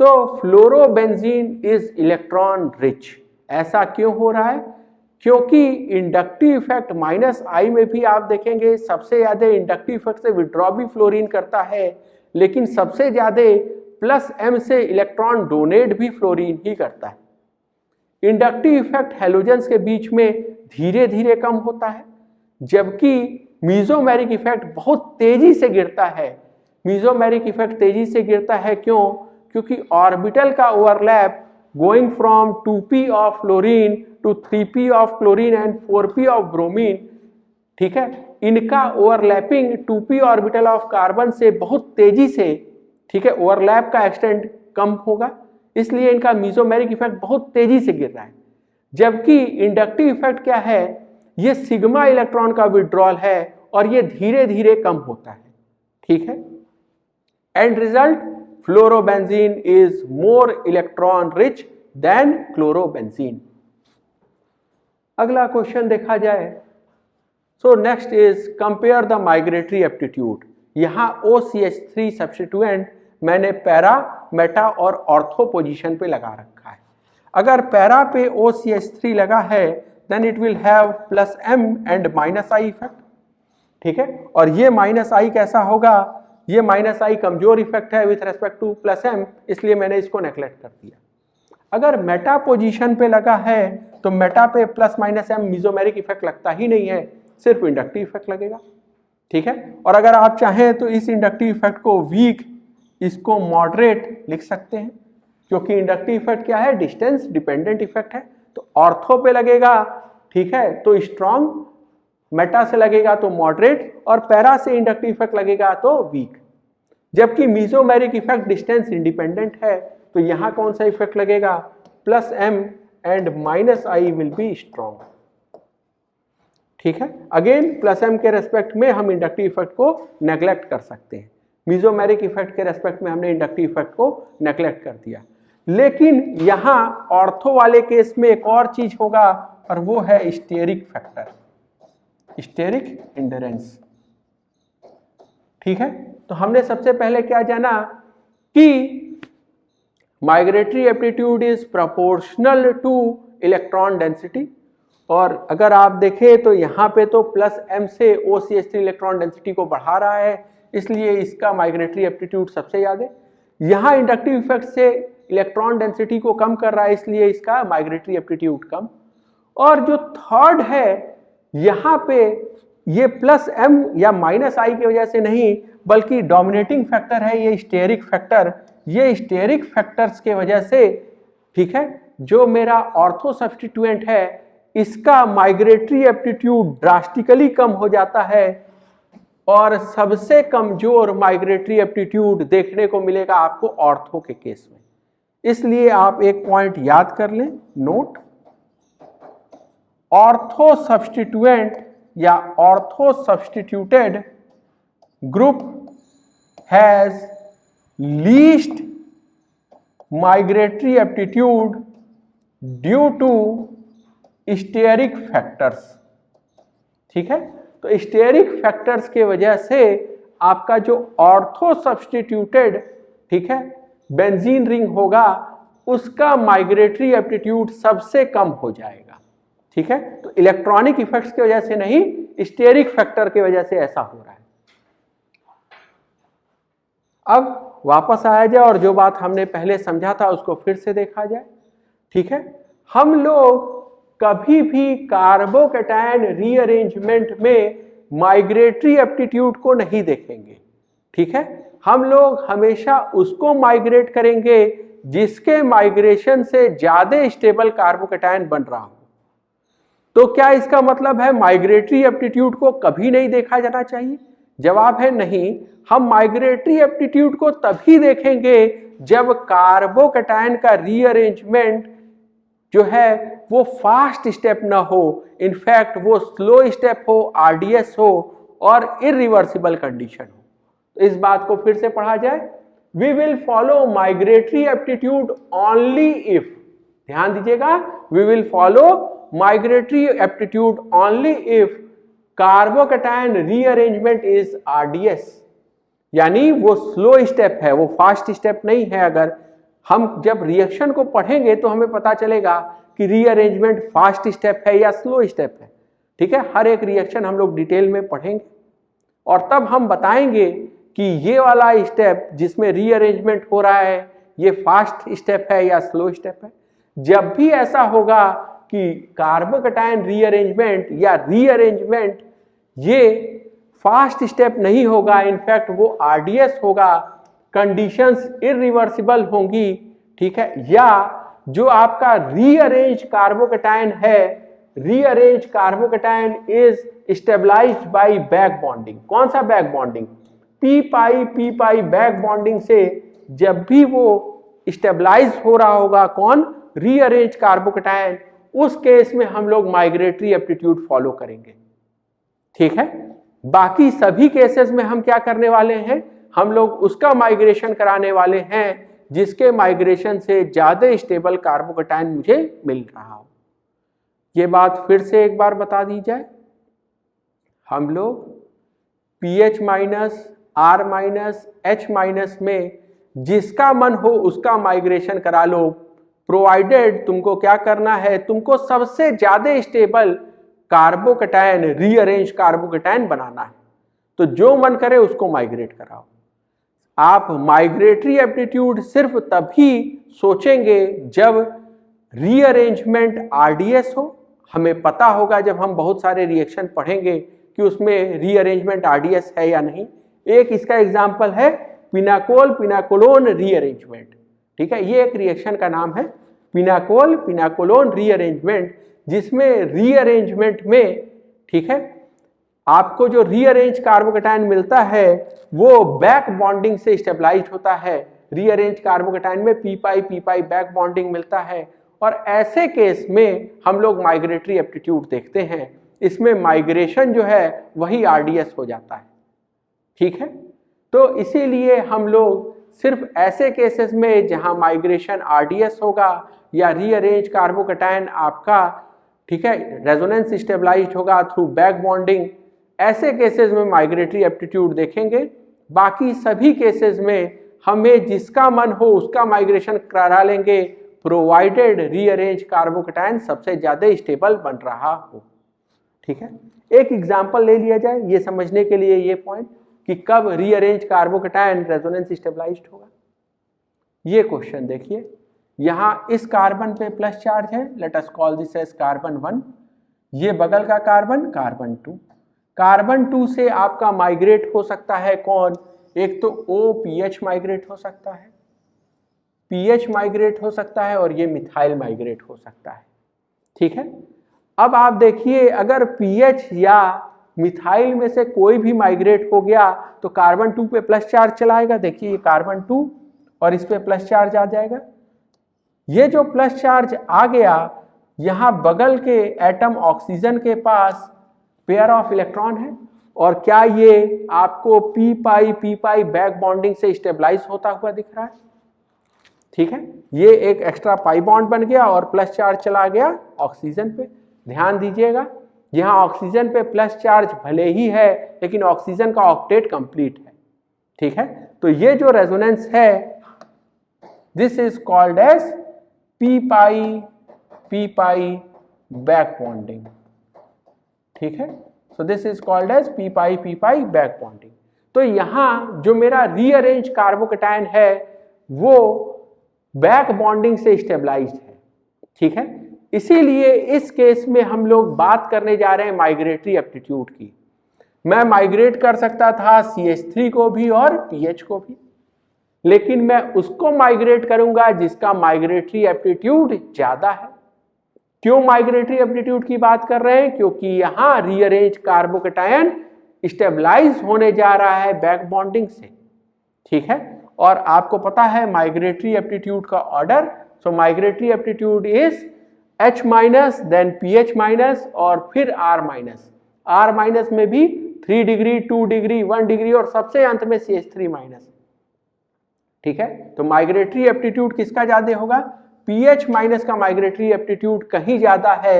Speaker 1: तो फ्लोरोबेंजीन इज इलेक्ट्रॉन रिच। ऐसा क्यों हो रहा है? क्योंकि इंडक्टिव इफेक्ट -I में भी आप देखेंगे सबसे ज्यादा इंडक्टिव इफेक्ट से विड्रॉ भी फ्लोरीन करता है, लेकिन सबसे ज्यादा +M से इलेक्ट्रॉन डोनेट भी फ्लोरीन ही करता है। इंडक्टिव इफेक्ट हैलोजेंस के बीच में धीरे धीरे कम होता है, जबकि मीजोमेरिक इफेक्ट बहुत तेजी से गिरता है। मीजोमेरिक इफेक्ट तेजी से गिरता है क्यों? क्योंकि ऑर्बिटल का overlap going from 2p of fluorine to 3p of chlorine and 4p of bromine, ठीक है, इनका overlapping 2p orbital of carbon से बहुत तेजी से, ठीक है, ओवरलैप का एक्सटेंट कम होगा, इसलिए इनका मीजोमेरिक इफेक्ट बहुत तेजी से गिर रहा है। जबकि इंडक्टिव इफेक्ट क्या है, ये सिग्मा इलेक्ट्रॉन का विड्रॉल है और ये धीरे धीरे कम होता है। ठीक है, and result fluorobenzene is more electron rich than chlorobenzene. अगला क्वेश्चन देखा जाए, so next is compare the migratory aptitude. यहां OCH3 सब्स्टिट्यूएंट मैंने पैरा, मेटा और ऑर्थो पोजीशन पे लगा रखा है। अगर पैरा पे OCH3 लगा है then it will have +M and -I effect. ठीक है, और ये -I कैसा होगा? ये -I कमजोर इफेक्ट है विथ रेस्पेक्ट टू +M, इसलिए मैंने इसको नेग्लेक्ट कर दिया। अगर मेटा पोजीशन पे लगा है तो मेटा पे +-M मीजोमेरिक इफेक्ट लगता ही नहीं है, सिर्फ इंडक्टिव इफेक्ट लगेगा। ठीक है, और अगर आप चाहें तो इस इंडक्टिव इफेक्ट को वीक, इसको मॉडरेट लिख सकते हैं, क्योंकि इंडक्टिव इफेक्ट क्या है, डिस्टेंस डिपेंडेंट इफेक्ट है। तो ऑर्थो पे लगेगा, ठीक है, तो स्ट्रॉन्ग, मेटा से लगेगा तो मॉडरेट, और पैरा से इंडक्टिव इफेक्ट लगेगा तो वीक। जबकि मीजोमेरिक इफेक्ट डिस्टेंस इंडिपेंडेंट है, तो यहां कौन सा इफेक्ट लगेगा, +M and -I will be strong. ठीक है, अगेन +M के रेस्पेक्ट में हम इंडक्टिव इफेक्ट को नेग्लेक्ट कर सकते हैं, मीजोमेरिक इफेक्ट के रेस्पेक्ट में हमने इंडक्टिव इफेक्ट को नेग्लेक्ट कर दिया। लेकिन यहां ऑर्थो वाले केस में एक और चीज होगा, और वो है स्टेरिक फैक्टर, स्टेरिक इंडरेंस। ठीक है, तो हमने सबसे पहले क्या जाना कि migratory aptitude is proportional two electron density, और अगर आप देखें तो यहाँ पे तो +M से OCH3 इलेक्ट्रॉन डेंसिटी को बढ़ा रहा है, इसलिए इसका माइग्रेटरी एप्टीट्यूड सबसे ज्यादा। यहाँ इंडक्टिव इफेक्ट से इलेक्ट्रॉन डेंसिटी को कम कर रहा है, इसलिए इसका माइग्रेटरी एप्टीट्यूड कम। और जो थर्ड है, यहाँ पे ये प्लस m या माइनस i की वजह से नहीं, बल्कि डोमिनेटिंग फैक्टर है ये स्टेरिक फैक्टर। ये स्टेरिक फैक्टर्स के वजह से, ठीक है, जो मेरा ऑर्थो सब्स्टिट्यूएंट है इसका माइग्रेटरी एप्टीट्यूड ड्रास्टिकली कम हो जाता है, और सबसे कमजोर माइग्रेटरी एप्टीट्यूड देखने को मिलेगा आपको ऑर्थो के केस में। इसलिए आप एक पॉइंट याद कर लें, नोट, ऑर्थो सब्स्टिट्यूएंट या ortho substituted group has least migratory aptitude due to steric factors. ठीक है, तो स्टेरिक फैक्टर्स के वजह से आपका जो ऑर्थो सब्स्टिट्यूटेड, ठीक है, बेंजीन रिंग होगा उसका माइग्रेटरी एप्टीट्यूड सबसे कम हो जाएगा। ठीक है, तो इलेक्ट्रॉनिक इफेक्ट्स की वजह से नहीं, स्टेरिक फैक्टर की वजह से ऐसा हो रहा है। अब वापस आया जाए और जो बात हमने पहले समझा था उसको फिर से देखा जाए। ठीक है, हम लोग कभी भी कार्बोकैटायन रीअरेंजमेंट में माइग्रेटरी एप्टीट्यूड को नहीं देखेंगे। ठीक है, हम लोग हमेशा उसको माइग्रेट करेंगे जिसके माइग्रेशन से ज्यादा स्टेबल कार्बोकैटायन बन रहा हो। तो क्या इसका मतलब है माइग्रेटरी एप्टीट्यूड को कभी नहीं देखा जाना चाहिए? जवाब है नहीं। हम माइग्रेटरी एप्टीट्यूड को तभी देखेंगे जब कार्बोकैटायन का रीअरेंजमेंट जो है वो फास्ट स्टेप ना हो, इनफैक्ट वो स्लो स्टेप हो, आरडीएस हो और इरिवर्सिबल कंडीशन हो। तो इस बात को फिर से पढ़ा जाए, we will follow migratory aptitude only if, ध्यान दीजिएगा, we will follow migratory aptitude only if carbocation rearrangement is RDS, यानी वो स्लो स्टेप है, वो फास्ट स्टेप नहीं है। अगर हम जब रिएक्शन को पढ़ेंगे तो हमें पता चलेगा कि रीअरेंजमेंट फास्ट स्टेप है या स्लो स्टेप है। ठीक है, हर एक रिएक्शन हम लोग डिटेल में पढ़ेंगे और तब हम बताएंगे कि ये वाला स्टेप जिसमें रीअरेंजमेंट हो रहा है ये फास्ट स्टेप है या स्लो स्टेप है। जब भी ऐसा होगा कि कार्बोकैटायन रीअरेंजमेंट या रीअरेंजमेंट ये फास्ट स्टेप नहीं होगा, इनफैक्ट वो आरडीएस होगा, कंडीशंस इरिवर्सिबल होंगी। ठीक है, या जो आपका रीअरेंज कार्बोकैटायन है, rearrange carbocation is stabilized by back bonding. कौन सा back bonding? P pi back bonding से जब भी वो स्टेबलाइज हो रहा होगा, कौन? रीअरेंज कार्बोकैटायन, उस केस में हम लोग माइग्रेटरी एप्टीट्यूड फॉलो करेंगे। ठीक है, बाकी सभी केसेस में हम क्या करने वाले हैं? हम लोग उसका माइग्रेशन कराने वाले हैं जिसके माइग्रेशन से ज्यादा स्टेबल कार्बोकैटायन मुझे मिल रहा हो। ये बात फिर से एक बार बता दी जाए, हम लोग PH minus, R minus, H minus में जिसका मन हो उसका माइग्रेशन करा लो, प्रोवाइडेड तुमको क्या करना है, तुमको सबसे ज्यादा स्टेबल कार्बोकैटायन, रीअरेंज कार्बोकैटायन बनाना है। तो जो मन करे उसको माइग्रेट कराओ। आप माइग्रेटरी एप्टीट्यूड सिर्फ तभी सोचेंगे जब रीअरेंजमेंट आरडीएस हो। हमें पता होगा जब हम बहुत सारे रिएक्शन पढ़ेंगे कि उसमें रीअरेंजमेंट आरडीएस है या नहीं। एक इसका एग्जांपल है पिनाकोल पिनाकोलोन रीअरेंजमेंट। ठीक है, ये एक रिएक्शन का नाम है पिनाकोल पिनाकोलोन रीअरेंजमेंट, जिसमें रीअरेंजमेंट में, ठीक है, आपको जो रीअरेंज कार्बोकैटायन मिलता है वो बैक बॉन्डिंग से स्टेबलाइज होता है। रीअरेंज कार्बोकैटायन में पी पाई बैक बॉन्डिंग मिलता है और ऐसे केस में हम लोग माइग्रेटरी एप्टीट्यूड देखते हैं। इसमें माइग्रेशन जो है वही आरडीएस हो जाता है। ठीक है, तो इसीलिए हम लोग सिर्फ ऐसे केसेस में जहां माइग्रेशन आरडीएस होगा या रीअरेंज कार्बोकैटायन आपका, ठीक है, रेजोनेंस स्टेबलाइज्ड होगा थ्रू बैक बॉन्डिंग, ऐसे केसेस में माइग्रेटरी एप्टीट्यूड देखेंगे। बाकी सभी केसेस में हमें जिसका मन हो उसका माइग्रेशन करा लेंगे, प्रोवाइडेड रीअरेंज कार्बोकैटायन सबसे ज्यादा स्टेबल बन रहा हो। ठीक है, एक एग्जांपल ले लिया जाए ये समझने के लिए, ये पॉइंट कि कब रीअरेंज कार्बोकैटायन रेजोनेंस स्टेबलाइज्ड होगा। ये क्वेश्चन देखिए, यहाँ इस कार्बन पे प्लस चार्ज है, let us call this as carbon 1, ये बगल का कार्बन कार्बन 2। कार्बन 2 से आपका माइग्रेट हो सकता है कौन, एक तो OPH माइग्रेट हो सकता है, PH माइग्रेट हो सकता है, और ये मिथाइल माइग्रेट हो सकता है। ठीक है, अब आप देखिए अगर PH या मिथाइल में से कोई भी माइग्रेट हो गया तो कार्बन 2 पे प्लस चार्ज चलाएगा। देखिए ये कार्बन 2 और इस पे प्लस चार्ज आ जाएगा। ये जो प्लस चार्ज आ गया, यहाँ बगल के एटम ऑक्सीजन के पास पेयर ऑफ इलेक्ट्रॉन है, और क्या ये आपको p पाई बैक बॉन्डिंग से स्टेबलाइज होता हुआ दिख रहा है। ठीक है, ये एक एक्स्ट्रा पाई बॉन्ड बन गया और प्लस चार्ज चला गया ऑक्सीजन पे। ध्यान दीजिएगा, यहाँ ऑक्सीजन पे प्लस चार्ज भले ही है लेकिन ऑक्सीजन का ऑक्टेट कंप्लीट है। ठीक है, तो ये जो रेजोनेंस है this is called as p pi back bonding. ठीक है, so this is called as p pi back bonding. तो यहां जो मेरा रीअरेंज कार्बोकैटायन है वो बैक बॉन्डिंग से स्टेबलाइज्ड है। ठीक है, इसीलिए इस केस में हम लोग बात करने जा रहे हैं माइग्रेटरी एप्टीट्यूड की। मैं माइग्रेट कर सकता था CH3 को भी और PH को भी, लेकिन मैं उसको माइग्रेट करूंगा जिसका माइग्रेटरी एप्टीट्यूड ज्यादा है। क्यों माइग्रेटरी एप्टीट्यूड की बात कर रहे हैं, क्योंकि यहां रीअरेंज कार्बोकैटायन स्टेबलाइज होने जा रहा है बैक बॉन्डिंग से। ठीक है, और आपको पता है माइग्रेटरी एप्टीट्यूड का order, so migratory aptitude is H minus than PH minus और फिर R माइनस में भी 3 डिग्री 2 डिग्री 1 डिग्री और सबसे अंत में CH3 माइनस। ठीक है, तो माइग्रेटरी एप्टीट्यूड किसका ज्यादा होगा, PH माइनस का माइग्रेटरी एप्टीट्यूड कहीं ज्यादा है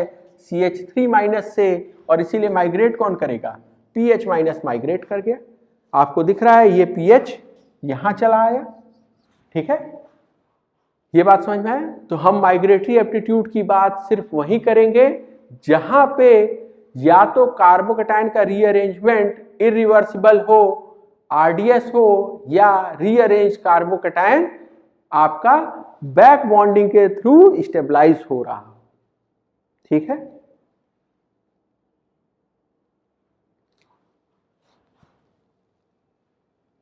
Speaker 1: CH3 माइनस से, और इसीलिए माइग्रेट कौन करेगा, PH माइनस माइग्रेट कर गया। आपको दिख रहा है ये PH यहां चला आया। ठीक है, ये बात समझ में आया। तो हम माइग्रेटरी एप्टीट्यूड की बात सिर्फ वहीं करेंगे जहां पे या तो कार्बोकैटायन का रीअरेंजमेंट इरिवर्सिबल हो, RDS हो, या रीअरेंज कार्बोकैटायन आपका बैक बॉन्डिंग के थ्रू स्टेबलाइज हो रहा हो। ठीक है,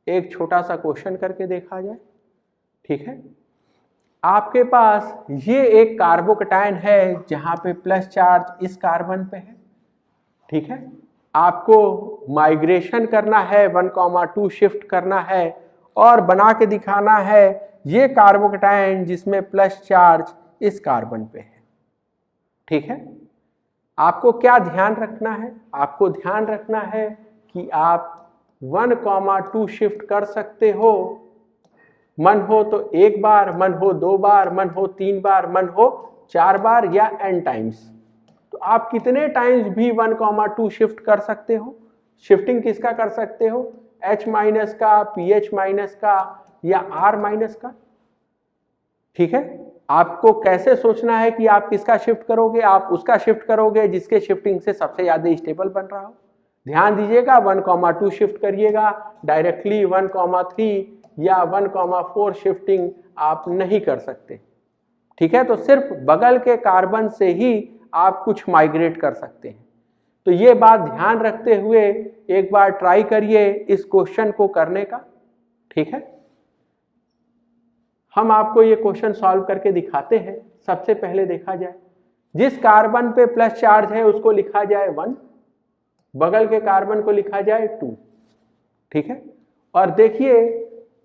Speaker 1: एक छोटा सा क्वेश्चन करके देखा जाए। ठीक है, आपके पास ये एक कार्बोकैटायन है जहां पे प्लस चार्ज इस कार्बन पे है। ठीक है, आपको माइग्रेशन करना है 1,2 शिफ्ट करना है और बना के दिखाना है ये कार्बोकैटायन जिसमें प्लस चार्ज इस कार्बन पे है। ठीक है, आपको क्या ध्यान रखना है, आपको ध्यान रखना है कि आप 1,2 शिफ्ट कर सकते हो, मन हो तो एक बार, मन हो 2 बार, मन हो 3 बार, मन हो 4 बार या n टाइम्स। तो आप कितने टाइम्स भी 1,2 शिफ्ट कर सकते हो। शिफ्टिंग किसका कर सकते हो, H माइनस का, PH माइनस का या R माइनस का। ठीक है, आपको कैसे सोचना है कि आप किसका शिफ्ट करोगे, आप उसका शिफ्ट करोगे जिसके शिफ्टिंग से सबसे ज्यादा स्टेबल बन रहा हो। ध्यान दीजिएगा 1,2 शिफ्ट करिएगा, डायरेक्टली 1,3 या 1,4 शिफ्टिंग आप नहीं कर सकते। ठीक है, तो सिर्फ बगल के कार्बन से ही आप कुछ माइग्रेट कर सकते हैं। तो ये बात ध्यान रखते हुए एक बार ट्राई करिए इस क्वेश्चन को करने का। ठीक है, हम आपको ये क्वेश्चन सॉल्व करके दिखाते हैं। सबसे पहले देखा जाए, जिस कार्बन पे प्लस चार्ज है उसको लिखा जाए 1, बगल के कार्बन को लिखा जाए 2। ठीक है, और देखिए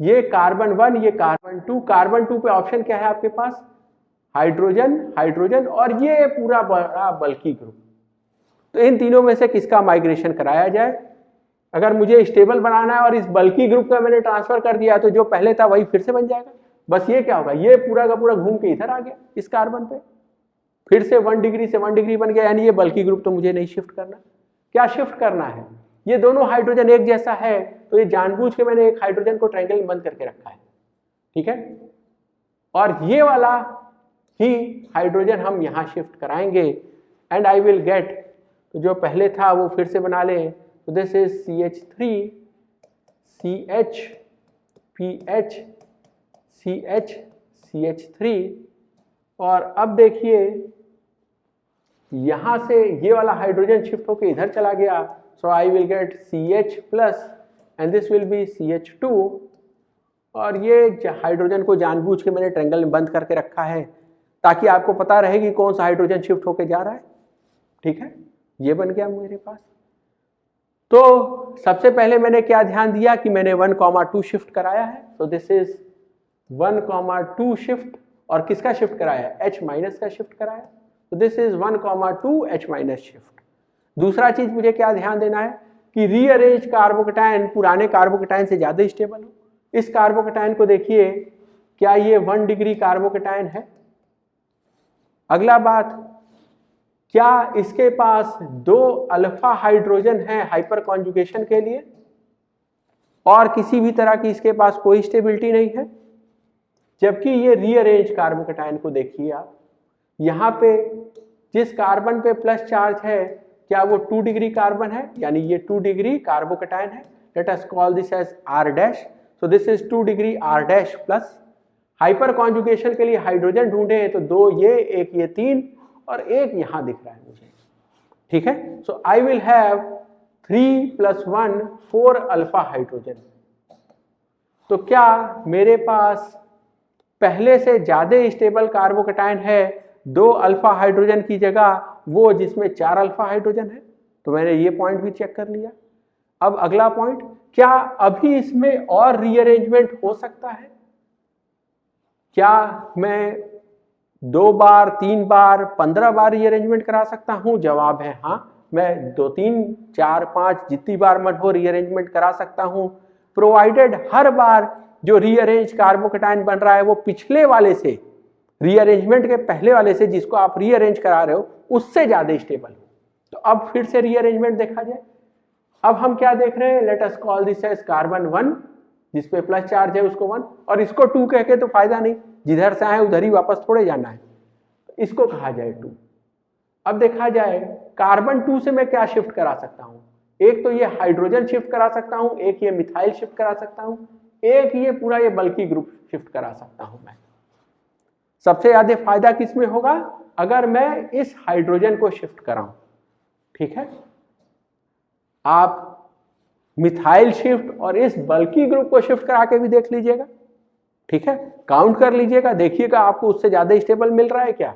Speaker 1: ये कार्बन 1, ये कार्बन 2, कार्बन 2 पे ऑप्शन क्या है आपके पास, हाइड्रोजन, हाइड्रोजन और ये पूरा बड़ा बल्की ग्रुप। तो इन तीनों में से किसका माइग्रेशन कराया जाए। अगर मुझे स्टेबल बनाना है और इस बल्की ग्रुप का मैंने ट्रांसफर कर दिया तो जो पहले था वही फिर से बन जाएगा। बस ये क्या होगा, ये पूरा का पूरा घूम के इधर आ गया इस कार्बन पे, फिर से 1 डिग्री से 1 डिग्री बन गया, यानी ये बल्की ग्रुप तो मुझे नहीं शिफ्ट करना। क्या शिफ्ट करना है, ये दोनों हाइड्रोजन एक जैसा है तो ये जानबूझ के मैंने एक हाइड्रोजन को ट्रायंगल में बंद करके रखा है। ठीक है, और ये वाला ही हाइड्रोजन हम यहां शिफ्ट कराएंगे एंड आई विल गेट, तो जो पहले था वो फिर से बना लें। तो this is CH3 CH PH CH3 और अब देखिए यहां से ये वाला हाइड्रोजन शिफ्ट होकर इधर चला गया, so I will get CH plus and this will be CH2 और ये हाइड्रोजन को जानबूझ के मैंने ट्रायंगल में बंद करके रखा है ताकि आपको पता रहे कि कौन सा हाइड्रोजन शिफ्ट होके जा रहा है। ठीक है, ये बन गया मेरे पास। तो सबसे पहले मैंने क्या ध्यान दिया कि मैंने 1,2 शिफ्ट कराया है, तो दिस इज 1,2 शिफ्ट और किसका शिफ्ट कराया है, H माइनस का शिफ्ट कराया, तो this is 1,2 H minus shift. दूसरा चीज मुझे क्या ध्यान देना है कि रीअरेंज कार्बोकेटायन पुराने कार्बोकेटायन से ज्यादा स्टेबल हो। इस कार्बोकेटायन को देखिए, क्या ये 1 डिग्री कार्बोकेटायन है। अगला बात, क्या इसके पास 2 अल्फा हाइड्रोजन है हाइपर कॉन्जुगेशन के लिए और किसी भी तरह की इसके पास कोई स्टेबिलिटी नहीं है। जबकि ये रीअरेंज कार्बोकेटायन को देखिए आप, यहां पे जिस कार्बन पे प्लस चार्ज है क्या वो 2 डिग्री कार्बन है, यानी ये 2 डिग्री कार्बोकेटायन है। Let us call this as R dash, so this is 2 degree R dash plus. Hyper conjugation के लिए हाइड्रोजन ढूंढे तो 2 ये, 1 ये, 3 और 1 यहां दिख रहा है मुझे। ठीक है, so I will have 3 + 1 4 alpha hydrogen. तो क्या मेरे पास पहले से ज्यादा स्टेबल कार्बोकेटायन है 2 अल्फा हाइड्रोजन की जगह वो जिसमें 4 अल्फा हाइड्रोजन है, तो मैंने ये पॉइंट भी चेक कर लिया। अब अगला पॉइंट, क्या अभी इसमें और रीअरेंजमेंट हो सकता है? क्या मैं 2 बार, 3 बार, 15 बार रीअरेंजमेंट करा सकता हूं? जवाब है हाँ, मैं 2, 3, 4, 5 जितनी बार मन हो रीअरेंजमेंट करा सकता हूं, प्रोवाइडेड हर बार जो रीअरेंज कार्बोकेटायन बन रहा है वो पिछले वाले से, रीअरेंजमेंट के पहले वाले से जिसको आप रीअरेंज करा रहे हो उससे ज्यादा स्टेबल हो। तो अब फिर से रीअरेंजमेंट देखा जाए। अब हम क्या देख रहे हैं, let us call this as carbon 1 जिसपे प्लस चार्ज है उसको 1 और इसको 2 कह के तो फायदा नहीं, जिधर से आए उधर ही वापस थोड़े जाना है, इसको कहा जाए 2। अब देखा जाए कार्बन 2 से मैं क्या शिफ्ट करा सकता हूं, एक तो ये हाइड्रोजन शिफ्ट करा सकता हूं, एक ये मिथाइल शिफ्ट करा सकता हूं, एक ये पूरा ये बल्कि ग्रुप शिफ्ट करा सकता हूं मैं। सबसे ज्यादा फायदा किसमें होगा, अगर मैं इस हाइड्रोजन को शिफ्ट कराऊं। ठीक है, आप मिथाइल शिफ्ट और इस बल्कि ग्रुप को शिफ्ट करा के भी देख लीजिएगा। ठीक है, काउंट कर लीजिएगा, देखिएगा आपको उससे ज्यादा स्टेबल मिल रहा है क्या।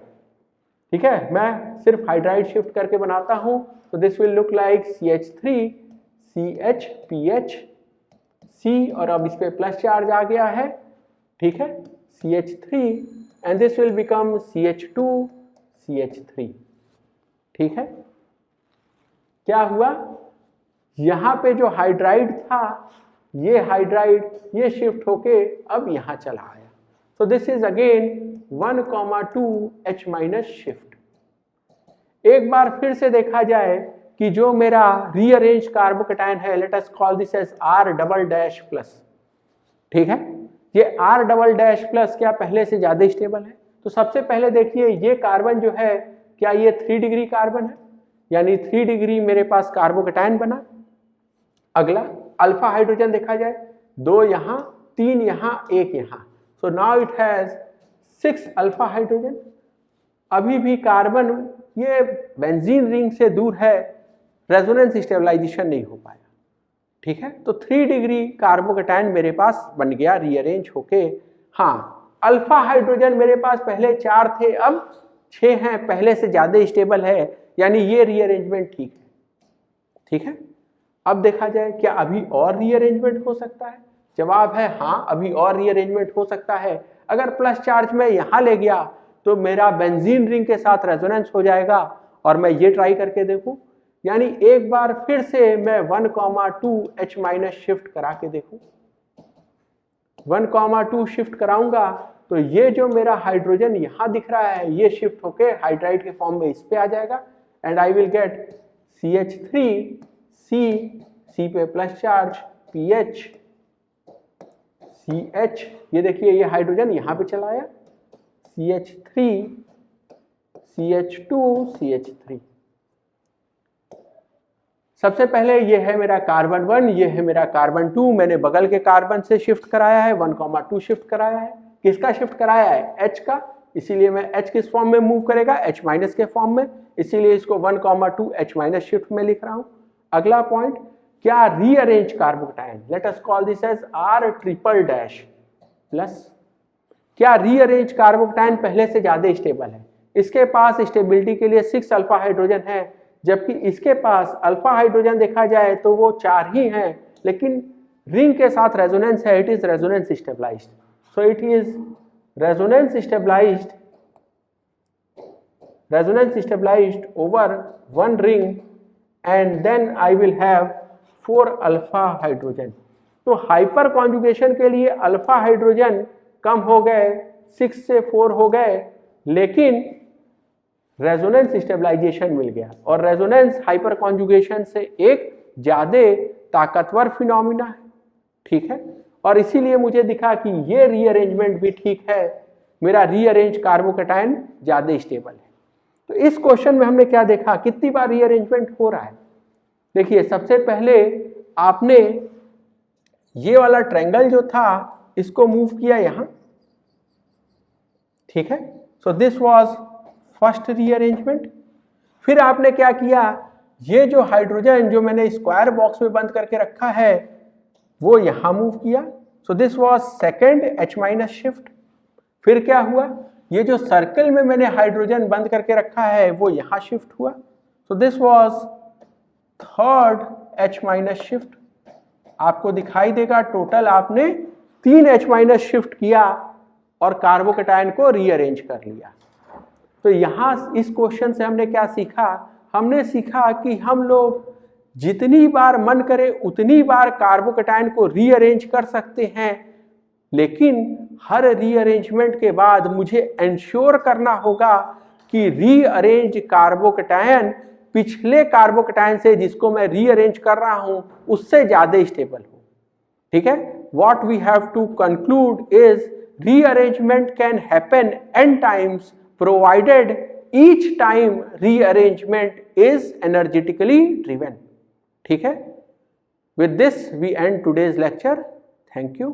Speaker 1: ठीक है, मैं सिर्फ हाइड्राइड शिफ्ट करके बनाता हूं, तो this will look like CH3 CH PH C और अब इस पे प्लस चार्ज आ गया है। ठीक है, CH3 and this will become CH2 CH3। ठीक है, क्या हुआ, यहां पे जो हाइड्राइड था ये हाइड्राइड ये शिफ्ट होके अब यहां चला आया। So this is again 1,2 H minus shift. एक बार फिर से देखा जाए कि जो मेरा रीअरेंज कार्बोकेटायन है, let us call this as R double dash plus. ठीक है, ये R डबल डैश प्लस क्या पहले से ज्यादा स्टेबल है? तो सबसे पहले देखिए ये कार्बन जो है क्या ये 3 डिग्री कार्बन है, यानी 3 डिग्री मेरे पास कार्बोकेटायन बना। अगला अल्फा हाइड्रोजन देखा जाए, 2 यहां, 3 यहां, 1 यहां, so now it has 6 alpha hydrogen. अभी भी कार्बन ये बेंजीन रिंग से दूर है, रेजोनेंस स्टेबलाइजेशन नहीं हो पाया। ठीक है, तो 3 डिग्री कार्बोकेटायन मेरे पास बन गया रीअरेंज होके। हाँ, अल्फा हाइड्रोजन मेरे पास पहले 4 थे अब 6 हैं, पहले से ज्यादा स्टेबल है, यानी ये रीअरेंजमेंट ठीक है। ठीक है, अब देखा जाए क्या अभी और रीअरेंजमेंट हो सकता है? जवाब है हाँ, अभी और रीअरेंजमेंट हो सकता है। अगर प्लस चार्ज में यहां ले गया तो मेरा बेंजीन रिंग के साथ रेजोनेंस हो जाएगा और मैं ये ट्राई करके देखूं, यानी एक बार फिर से मैं 1,2 H माइनस शिफ्ट करा के देखूं। 1,2 शिफ्ट कराऊंगा तो ये जो मेरा हाइड्रोजन यहां दिख रहा है ये शिफ्ट होके हाइड्राइड के फॉर्म में इस पे आ जाएगा and I will gate CH3 C पे प्लस चार्ज PH CH, ये देखिए ये हाइड्रोजन यहां पे चला आया, CH3 CH2 CH3। सबसे पहले ये है मेरा कार्बन 1, ये है मेरा कार्बन 2, मैंने बगल के कार्बन से शिफ्ट कराया है, 1,2 शिफ्ट कराया है। किसका शिफ्ट कराया है? H का, इसीलिए मैं H किस फॉर्म में मूव करेगा? H माइनस के फॉर्म में, इसीलिए इसको 1,2 H माइनस शिफ्ट में लिख रहा हूं। अगला पॉइंट, क्या rearrange carbocation, let us call this as R triple dash plus, क्या रीअरेंज कार्बोकैटायन पहले से ज्यादा स्टेबल है? इसके पास स्टेबिलिटी के लिए 6 अल्फा हाइड्रोजन है, जबकि इसके पास अल्फा हाइड्रोजन देखा जाए तो वो 4 ही हैं, लेकिन रिंग के साथ रेजोनेंस है, it is resonance stabilized, so it is resonance stabilized over one ring and then I will have 4 alpha hydrogen. तो हाइपर कॉन्जुगेशन के लिए अल्फा हाइड्रोजन कम हो गए, 6 से 4 हो गए, लेकिन रेजोनेंस स्टेबलाइजेशन मिल गया, और रेजोनेंस हाइपर कॉन्जुगेशन से एक ज्यादा ताकतवर फिनोमिना है, ठीक है। और इसीलिए मुझे दिखा कि ये रीअरेंजमेंट भी ठीक है, मेरा रीअरेंज कार्बोकैटायन ज्यादा स्टेबल है। तो इस क्वेश्चन में हमने क्या देखा, कितनी बार रीअरेंजमेंट हो रहा है? देखिए, सबसे पहले आपने ये वाला ट्रायंगल जो था इसको मूव किया यहां, ठीक है, so this was first rearrangement. फिर आपने क्या किया, ये जो हाइड्रोजन जो मैंने स्क्वायर बॉक्स में बंद करके रखा है वो यहां मूव किया, so this was second H minus shift. फिर क्या हुआ, ये जो सर्कल में मैंने हाइड्रोजन बंद करके रखा है वो यहां शिफ्ट हुआ, so this was third H minus shift. आपको दिखाई देगा टोटल आपने 3 H माइनस शिफ्ट किया और कार्बोकैटायन को रीअरेंज कर लिया। तो यहां इस क्वेश्चन से हमने क्या सीखा, हमने सीखा कि हम लोग जितनी बार मन करे उतनी बार कार्बोकैटायन को रीअरेंज कर सकते हैं, लेकिन हर रीअरेंजमेंट के बाद मुझे इंश्योर करना होगा कि रीअरेंज कार्बोकैटायन पिछले कार्बोकैटायन से जिसको मैं रीअरेंज कर रहा हूं उससे ज्यादा स्टेबल हो, ठीक है। What we have to conclude is rearrangement can happen n times provided each time rearrangement is energetically driven, ठीक है। With this we end today's lecture. Thank you.